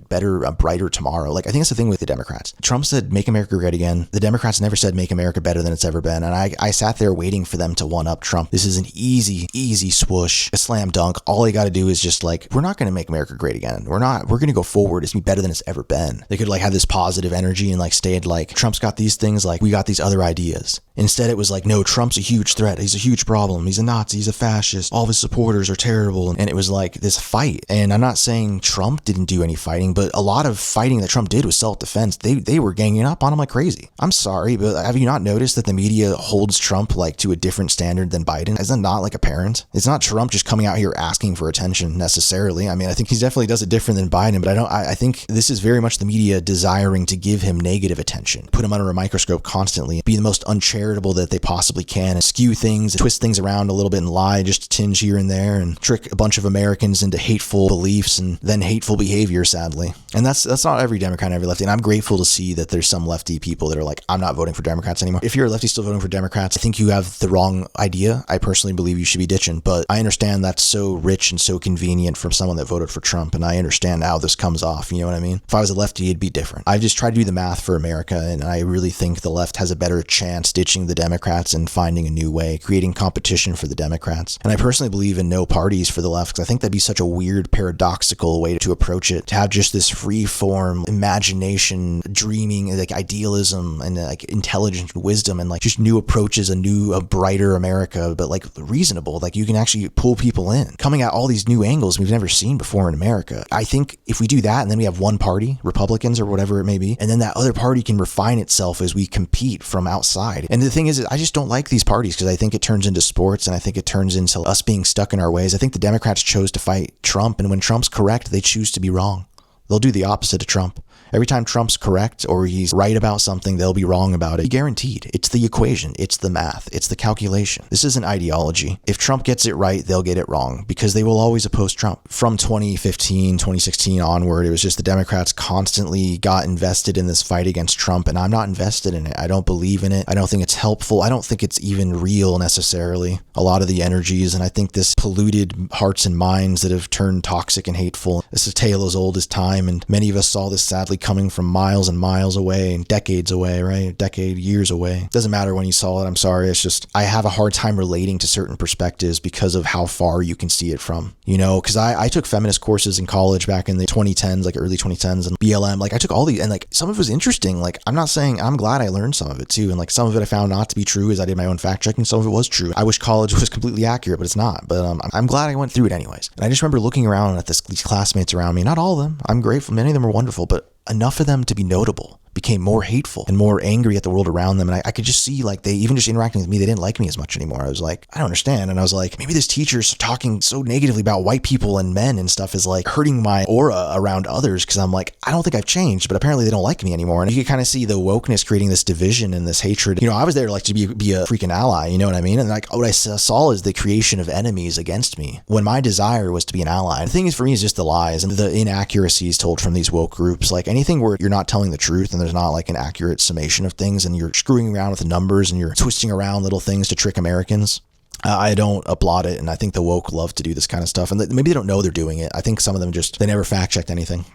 Speaker 2: brighter tomorrow. Like I think that's the thing with the Democrats. Trump said, make America great again. The Democrats never said make America better than it's ever been. And I sat there waiting for them to one up Trump. This is an easy swoosh, a slam dunk. All they got to do is just like, we're not going to make America great again. We're going to go forward. It's going to be better than it's ever been. They could like have this positive energy and like stay like, Trump's got these things, like we got these other ideas. Instead, it was like, no, Trump's a huge threat. He's a huge problem. He's a Nazi. He's a fascist. All of his supporters are terrible. And it was like this fight. And I'm not saying Trump didn't do any fighting, but a lot of fighting that Trump did was self-defense. They were ganging up on him like crazy. I'm sorry, but have you not noticed that the media holds Trump like to a different standard than Biden? Is that not like apparent? It's not Trump just coming out here asking for attention necessarily. I mean, I think he definitely does it different than Biden, but I think this is very much the media desiring to give him negative attention, put him under a microscope constantly, be the most uncharitable that they possibly can, and skew things, twist things around a little bit and lie just a tinge here and there, and trick a bunch of Americans into hateful beliefs and then hateful behavior, sadly. And that's not every Democrat and every lefty. And I'm grateful to see that there's some lefty people that are like, I'm not voting for Democrats anymore. If you're a lefty still voting for Democrats, I think you have the wrong idea. I personally believe you should be ditching, but I understand that's so rich and so convenient from someone that voted for Trump, and I understand how this comes off, you know what I mean? If I was a lefty, it'd be different. I've just tried to do the math for America, and I really think the left has a better chance ditching the Democrats and finding a new way, creating competition for the Democrats. And I personally believe in no parties for the left, because I think that'd be such a weird, paradoxical way to approach it, to have just this free form imagination, dreaming, like idealism and like intelligence and wisdom, and like just new approaches, a brighter America, but like reasonable. Like you can actually pull people in, coming at all these new angles we've never seen before in America. I think if we do that, and then we have one party, Republicans or whatever it may be, and then that other party can refine itself as we compete from outside. And the thing is, I just don't like these parties because I think it turns into sports, and I think it turns into us being stuck in our ways. I think the Democrats chose to fight Trump, and when Trump's correct, they choose to be wrong. They'll do the opposite of Trump. Every time Trump's correct or he's right about something, they'll be wrong about it. Guaranteed. It's the equation. It's the math. It's the calculation. This isn't ideology. If Trump gets it right, they'll get it wrong because they will always oppose Trump. From 2015, 2016 onward, it was just the Democrats constantly got invested in this fight against Trump, and I'm not invested in it. I don't believe in it. I don't think it's helpful. I don't think it's even real necessarily, a lot of the energies, and I think this polluted hearts and minds that have turned toxic and hateful. This is a tale as old as time, and many of us saw this sadly probably coming from miles and miles away and decades away, right? Years away. Doesn't matter when you saw it. I'm sorry. It's just, I have a hard time relating to certain perspectives because of how far you can see it from, you know, because I took feminist courses in college back in the 2010s, like early 2010s, and BLM. Like I took all these, and like some of it was interesting. Like I'm not saying, I'm glad I learned some of it too. And like some of it I found not to be true as I did my own fact checking. Some of it was true. I wish college was completely accurate, but it's not. But I'm glad I went through it anyways. And I just remember looking around at these classmates around me, not all of them. I'm grateful. Many of them are wonderful, but enough of them to be notable became more hateful and more angry at the world around them. And I could just see, like, they even just interacting with me, they didn't like me as much anymore. I was like, I don't understand. And I was like, maybe this teacher's talking so negatively about white people and men and stuff is like hurting my aura around others. Cause I'm like, I don't think I've changed, but apparently they don't like me anymore. And you could kind of see the wokeness creating this division and this hatred. You know, I was there like to be a freaking ally, you know what I mean? And like what I saw is the creation of enemies against me when my desire was to be an ally. And the thing is, for me, is just the lies and the inaccuracies told from these woke groups. Like anything where you're not telling the truth and there's not like an accurate summation of things and you're screwing around with the numbers and you're twisting around little things to trick Americans. I don't applaud it. And I think the woke love to do this kind of stuff. And maybe they don't know they're doing it. I think some of them they never fact checked anything.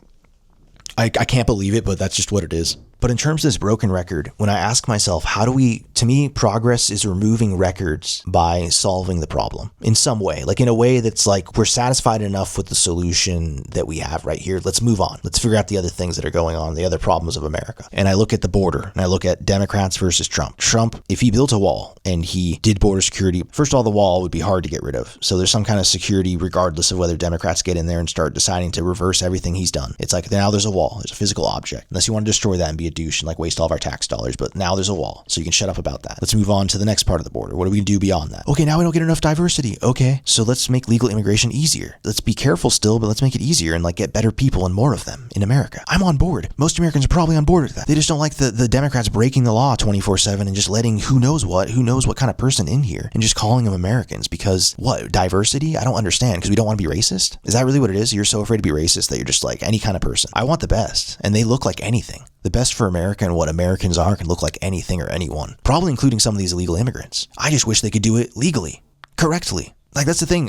Speaker 2: I can't believe it, but that's just what it is. But in terms of this broken record, when I ask myself, to me, progress is removing records by solving the problem in some way, like in a way that's like, we're satisfied enough with the solution that we have right here. Let's move on. Let's figure out the other things that are going on, the other problems of America. And I look at the border and I look at Democrats versus Trump. Trump, if he built a wall and he did border security, first of all, the wall would be hard to get rid of. So there's some kind of security regardless of whether Democrats get in there and start deciding to reverse everything he's done. It's like, now there's a wall. There's a physical object. Unless you want to destroy that and be a douche and like waste all of our tax dollars, but now there's a wall, so you can shut up about that. Let's move on to the next part of the border. What do we do beyond that? Okay, now we don't get enough diversity. Okay, so let's make legal immigration easier. Let's be careful still, but let's make it easier and like get better people and more of them in America. I'm on board. Most Americans are probably on board with that. They just don't like the Democrats breaking the law 24/7 and just letting who knows what kind of person in here and just calling them Americans because what? Diversity? I don't understand, because we don't want to be racist? Is that really what it is? You're so afraid to be racist that you're just like any kind of person. I want the best, and they look like anything. The best for America and what Americans are can look like anything or anyone, probably including some of these illegal immigrants. I just wish they could do it legally, correctly. Like, that's the thing.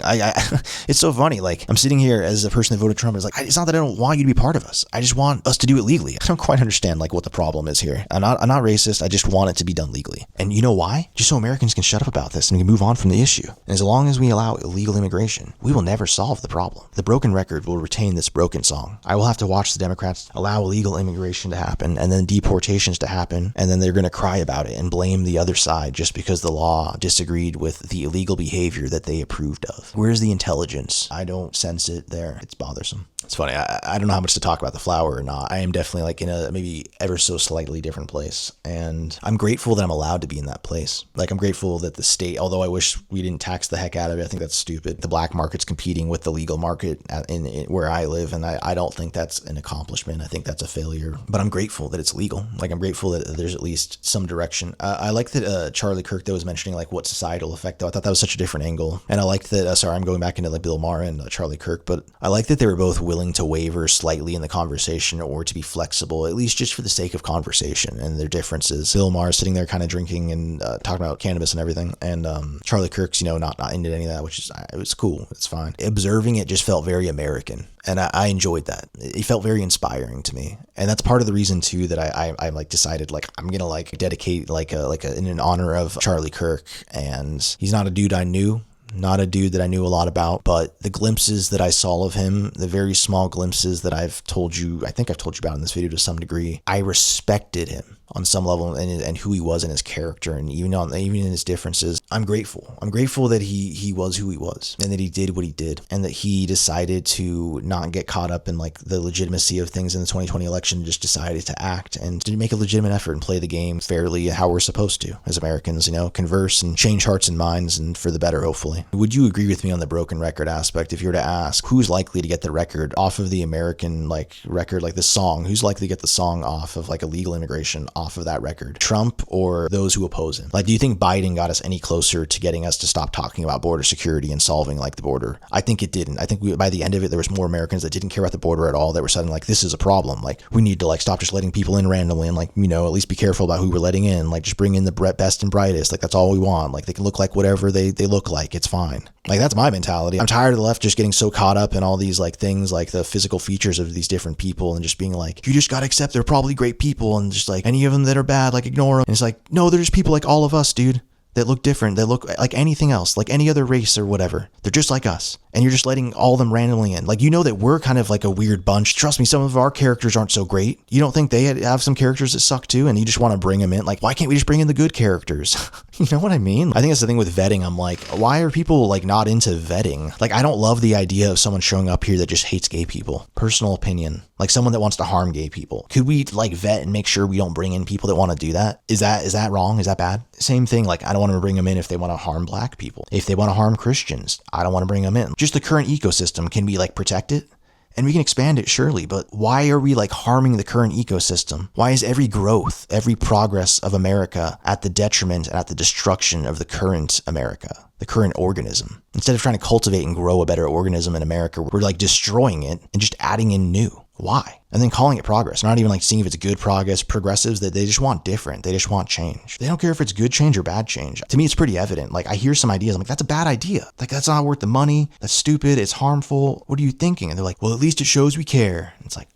Speaker 2: It's so funny. Like, I'm sitting here as a person that voted Trump. It's like, it's not that I don't want you to be part of us. I just want us to do it legally. I don't quite understand like what the problem is here. I'm not racist. I just want it to be done legally. And you know why? Just so Americans can shut up about this and we can move on from the issue. And as long as we allow illegal immigration, we will never solve the problem. The broken record will retain this broken song. I will have to watch the Democrats allow illegal immigration to happen and then deportations to happen. And then they're going to cry about it and blame the other side just because the law disagreed with the illegal behavior that they approved of. Where's the intelligence? I don't sense it there. It's bothersome. It's funny. I don't know how much to talk about the flower or not. I am definitely like in a maybe ever so slightly different place. And I'm grateful that I'm allowed to be in that place. Like, I'm grateful that the state, although I wish we didn't tax the heck out of it, I think that's stupid. The black market's competing with the legal market in where I live. And I don't think that's an accomplishment. I think that's a failure. But I'm grateful that it's legal. Like, I'm grateful that there's at least some direction. I like that Charlie Kirk, though, was mentioning like what societal effect, though. I thought that was such a different angle. And I liked that, sorry, I'm going back into like Bill Maher and Charlie Kirk, but I like that they were both willing to waver slightly in the conversation or to be flexible, at least just for the sake of conversation and their differences. Bill Maher sitting there kind of drinking and talking about cannabis and everything, and Charlie Kirk's, you know, not into any of that, which is, it was cool. It's fine. Observing it just felt very American, and I enjoyed that. It felt very inspiring to me, and that's part of the reason too that I like decided like I'm gonna like dedicate in honor of Charlie Kirk. And he's not a dude I knew. Not a dude that I knew a lot about, but the glimpses that I saw of him, the very small glimpses that I think I've told you about in this video to some degree, I respected him on some level and who he was and his character, and even in his differences. I'm grateful. I'm grateful that he was who he was and that he did what he did and that he decided to not get caught up in like the legitimacy of things in the 2020 election, just decided to act and to make a legitimate effort and play the game fairly how we're supposed to as Americans, you know, converse and change hearts and minds and for the better, hopefully. Would you agree with me on the broken record aspect? If you were to ask who's likely to get the record off of the American like record, like the song, who's likely to get the song off of like illegal immigration off of that record? Trump or those who oppose him? Like, do you think Biden got us any closer to getting us to stop talking about border security and solving like the border? I think it didn't. I think by the end of it, there was more Americans that didn't care about the border at all, that were suddenly like, this is a problem. Like, we need to like stop just letting people in randomly, and like, you know, at least be careful about who we're letting in. Like, just bring in the best and brightest. Like, that's all we want. Like, they can look like whatever they look like. It's fine. Like, that's my mentality. I'm tired of the left just getting so caught up in all these like things, like the physical features of these different people, and just being like, you just gotta accept they're probably great people, and just like any of them that are bad, like ignore them. And it's like, no, they're just people like all of us, dude, that look different, that look like anything else, like any other race or whatever. They're just like us. And you're just letting all of them randomly in. Like, you know that we're kind of like a weird bunch. Trust me, some of our characters aren't so great. You don't think they have some characters that suck too, and you just want to bring them in? Like, why can't we just bring in the good characters? You know what I mean? I think that's the thing with vetting. I'm like, why are people like not into vetting? Like, I don't love the idea of someone showing up here that just hates gay people. Personal opinion. Like, someone that wants to harm gay people. Could we like vet and make sure we don't bring in people that want to do that? Is that wrong? Is that bad? Same thing. Like, I don't want to bring them in if they want to harm black people. If they want to harm Christians, I don't want to bring them in. Just the current ecosystem. Can we like protect it? And we can expand it, surely, but why are we like harming the current ecosystem? Why is every growth, every progress of America at the detriment and at the destruction of the current America, the current organism? Instead of trying to cultivate and grow a better organism in America, we're like destroying it and just adding in new. Why? And then calling it progress. Not even like seeing if it's good progress. Progressives, that they just want different. They just want change. They don't care if it's good change or bad change. To me, it's pretty evident. Like, I hear some ideas, I'm like, that's a bad idea. Like, that's not worth the money. That's stupid. It's harmful. What are you thinking? And they're like, well, at least it shows we care. And it's like,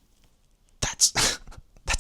Speaker 2: that's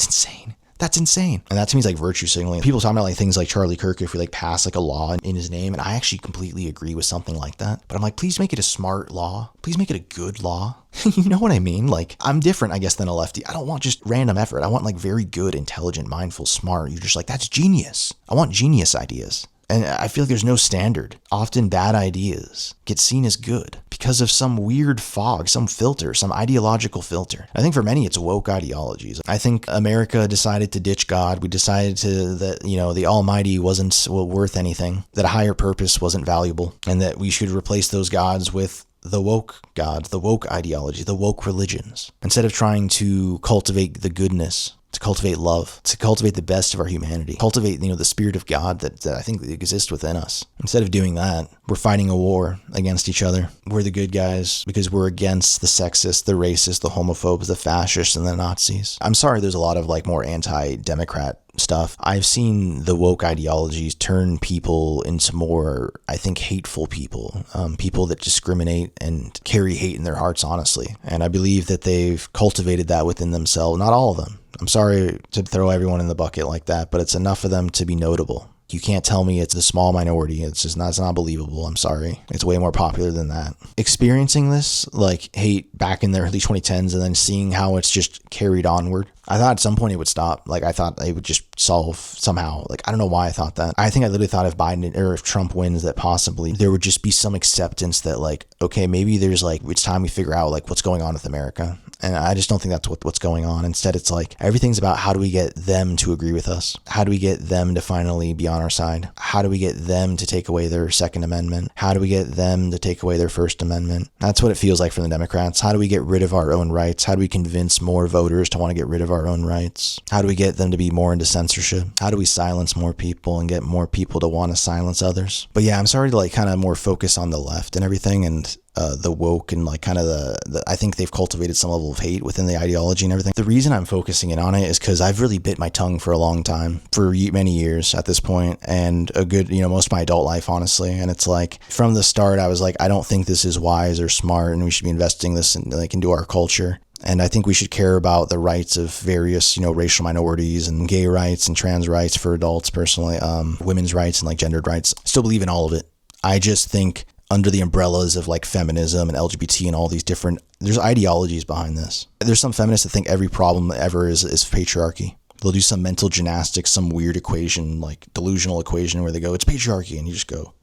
Speaker 2: insane. That's insane. And that to me is like virtue signaling. People talking about like things like Charlie Kirk, if we like pass like a law in his name. And I actually completely agree with something like that. But I'm like, please make it a smart law. Please make it a good law. You know what I mean? Like, I'm different, I guess, than a lefty. I don't want just random effort. I want like very good, intelligent, mindful, smart. You're just like, that's genius. I want genius ideas. And I feel like there's no standard. Often bad ideas get seen as good because of some weird fog, some filter, some ideological filter. I think for many, it's woke ideologies. I think America decided to ditch God. We decided that, you know, the Almighty wasn't worth anything, that a higher purpose wasn't valuable, and that we should replace those gods with the woke God, the woke ideology, the woke religions. Instead of trying to cultivate the goodness, to cultivate love, to cultivate the best of our humanity, cultivate, you know, the spirit of God that I think exists within us. Instead of doing that, we're fighting a war against each other. We're the good guys because we're against the sexists, the racists, the homophobes, the fascists, and the Nazis. I'm sorry, there's a lot of like more anti-democrat stuff. I've seen the woke ideologies turn people into more, I think, hateful people, people that discriminate and carry hate in their hearts, honestly. And I believe that they've cultivated that within themselves. Not all of them. I'm sorry to throw everyone in the bucket like that, but it's enough of them to be notable. You can't tell me it's a small minority. It's not believable. I'm sorry. It's way more popular than that. Experiencing this, like hate back in the early 2010s and then seeing how it's just carried onward. I thought at some point it would stop. Like, I thought it would just solve somehow. Like, I don't know why I thought that. I think I literally thought if Biden or if Trump wins that possibly there would just be some acceptance that like, okay, maybe there's like, it's time we figure out like what's going on with America. And I just don't think that's what's going on. Instead, it's like everything's about how do we get them to agree with us? How do we get them to finally be on our side? How do we get them to take away their Second Amendment? How do we get them to take away their First Amendment? That's what it feels like from the Democrats. How do we get rid of our own rights? How do we convince more voters to want to get rid of our own rights? How do we get them to be more into censorship? How do we silence more people and get more people to want to silence others? But yeah, I'm sorry to like kind of more focus on the left and everything, and the woke and like kind of the I think they've cultivated some level of hate within the ideology and everything. The reason I'm focusing in on it is because I've really bit my tongue for a long time, for many years at this point, and a good, you know, most of my adult life, honestly. And it's like from the start, I was like, I don't think this is wise or smart, and we should be investing this in, like, into our culture. And I think we should care about the rights of various, you know, racial minorities and gay rights and trans rights for adults, personally, women's rights and like gendered rights. Still believe in all of it. I just think under the umbrellas of like feminism and LGBT and all these different, there's ideologies behind this. There's some feminists that think every problem ever is patriarchy. They'll do some mental gymnastics, some weird equation, like delusional equation where they go, it's patriarchy. And you just go,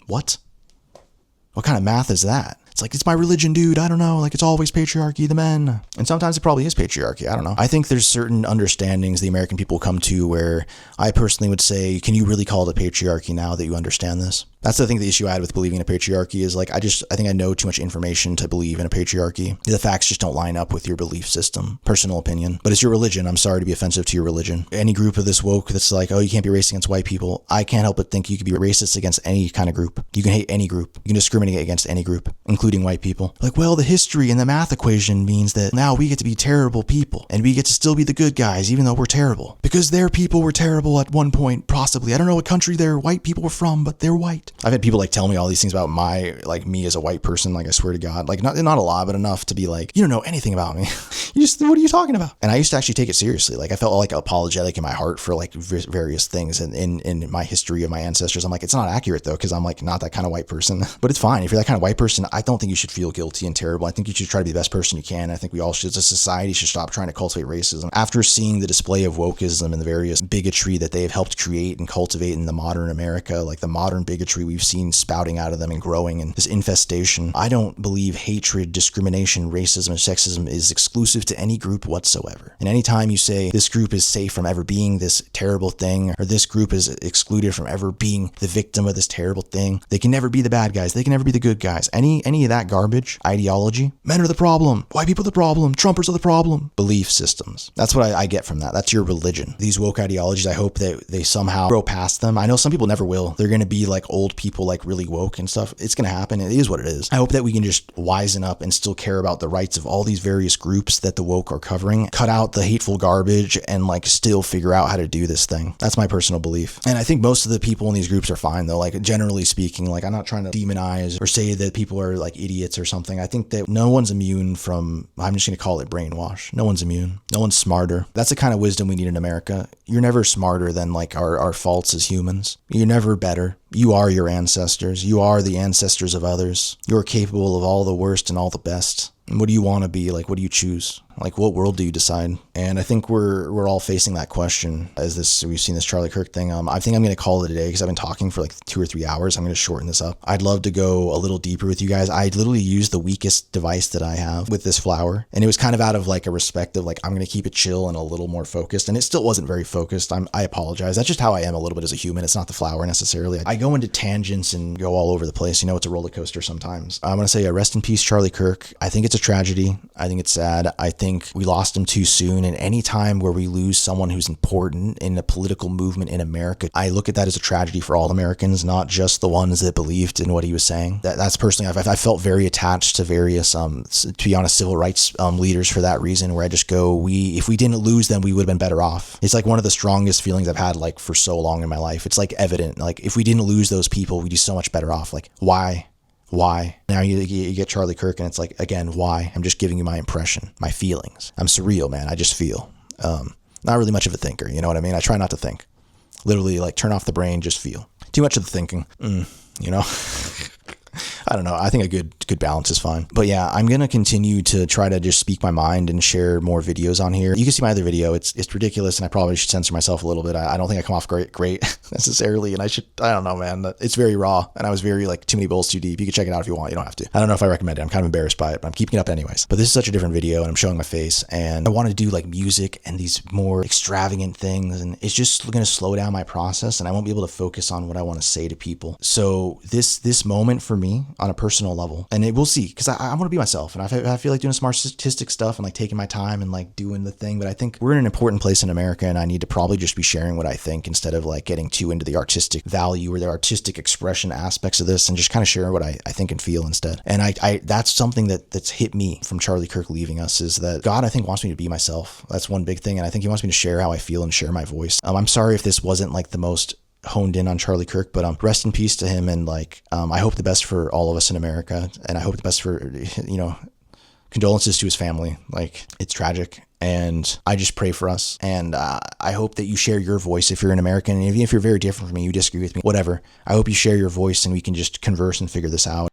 Speaker 2: what? What kind of math is that? It's like, it's my religion, dude. I don't know. Like, it's always patriarchy, the men. And sometimes it probably is patriarchy. I don't know. I think there's certain understandings the American people come to where I personally would say, can you really call it a patriarchy now that you understand this? That's the thing, the issue I had with believing in a patriarchy is like, I think I know too much information to believe in a patriarchy. The facts just don't line up with your belief system. Personal opinion. But it's your religion. I'm sorry to be offensive to your religion. Any group of this woke that's like, oh, you can't be racist against white people. I can't help but think you could be racist against any kind of group. You can hate any group. You can discriminate against any group, including white people. Like, well, the history and the math equation means that now we get to be terrible people and we get to still be the good guys, even though we're terrible. Because their people were terrible at one point, possibly. I don't know what country their white people were from, but they're white. I've had people like tell me all these things about me as a white person. Like, I swear to God, like not a lot, but enough to be like, you don't know anything about me. What are you talking about? And I used to actually take it seriously. Like, I felt like apologetic in my heart for like various things in my history of my ancestors. I'm like, it's not accurate though, because I'm like not that kind of white person. But it's fine. If you're that kind of white person, I don't think you should feel guilty and terrible. I think you should try to be the best person you can. I think we all should, as a society, should stop trying to cultivate racism. After seeing the display of wokeism and the various bigotry that they have helped create and cultivate in the modern America, like the modern bigotry we've seen spouting out of them and growing and this infestation, I don't believe hatred, discrimination, racism, and sexism is exclusive to any group whatsoever. And anytime you say this group is safe from ever being this terrible thing, or this group is excluded from ever being the victim of this terrible thing, they can never be the bad guys, they can never be the good guys. Any of that garbage, ideology, men are the problem, white people are the problem, Trumpers are the problem, belief systems. That's what I get from that. That's your religion. These woke ideologies, I hope that they somehow grow past them. I know some people never will. They're going to be like old people, like really woke and stuff. It's going to happen. It is what it is. I hope that we can just wisen up and still care about the rights of all these various groups that the woke are covering, cut out the hateful garbage, and like still figure out how to do this thing. That's my personal belief. And I think most of the people in these groups are fine though. Like, generally speaking, like, I'm not trying to demonize or say that people are like idiots or something. I think that no one's immune from, I'm just going to call it brainwash. No one's immune. No one's smarter. That's the kind of wisdom we need in America. You're never smarter than like our faults as humans. You're never better. You are your ancestors. You are the ancestors of others. You're capable of all the worst and all the best. And what do you want to be? Like, what do you choose? Like, what world do you decide? And I think we're all facing that question as we've seen this Charlie Kirk thing. I think I'm going to call it a day because I've been talking for like 2 or 3 hours. I'm going to shorten this up. I'd love to go a little deeper with you guys. I literally used the weakest device that I have with this flower. And it was kind of out of like a respect of like, I'm going to keep it chill and a little more focused. And it still wasn't very focused. I apologize. That's just how I am a little bit as a human. It's not the flower necessarily. I go into tangents and go all over the place. You know, it's a roller coaster sometimes. I'm going to say rest in peace, Charlie Kirk. I think it's a tragedy. I think it's sad. I think we lost him too soon. And any time where we lose someone who's important in a political movement in America, I look at that as a tragedy for all Americans, not just the ones that believed in what he was saying. That's personally, I felt very attached to various, to be honest, civil rights leaders for that reason, where I just go, if we didn't lose them, we would have been better off. It's like one of the strongest feelings I've had like for so long in my life. It's like evident, like if we didn't lose those people, we'd be so much better off. Like, why? Now you get Charlie Kirk and it's like, again, why? I'm just giving you my impression, my feelings. I'm surreal, man. I just feel. Not really much of a thinker, you know what I mean? I try not to think. Literally, like, turn off the brain, just feel. Too much of the thinking, you know? I don't know. I think a good balance is fine. But yeah, I'm going to continue to try to just speak my mind and share more videos on here. You can see my other video. It's ridiculous, and I probably should censor myself a little bit. I don't think I come off great necessarily, and I don't know, man. It's very raw, and I was very, like, too many bowls too deep. You can check it out if you want. You don't have to. I don't know if I recommend it. I'm kind of embarrassed by it, but I'm keeping it up anyways. But this is such a different video, and I'm showing my face, and I want to do, like, music and these more extravagant things, and it's just going to slow down my process, and I won't be able to focus on what I want to say to people. So this moment for me on a personal level, and we'll see, because I want to be myself, and I feel like doing some artistic stuff and like taking my time and like doing the thing, but I think we're in an important place in America, and I need to probably just be sharing what I think instead of like getting too into the artistic value or the artistic expression aspects of this, and just kind of share what I think and feel instead. And I that's something that's hit me from Charlie Kirk leaving us, is that God, I think, wants me to be myself. That's one big thing, and I think he wants me to share how I feel and share my voice. I'm sorry if this wasn't like the most honed in on Charlie Kirk, but rest in peace to him, and like I hope the best for all of us in America, and I hope the best for, you know, condolences to his family. Like, it's tragic, and I just pray for us, and I hope that you share your voice if you're an American, and even if you're very different from me, you disagree with me, whatever, I hope you share your voice and we can just converse and figure this out.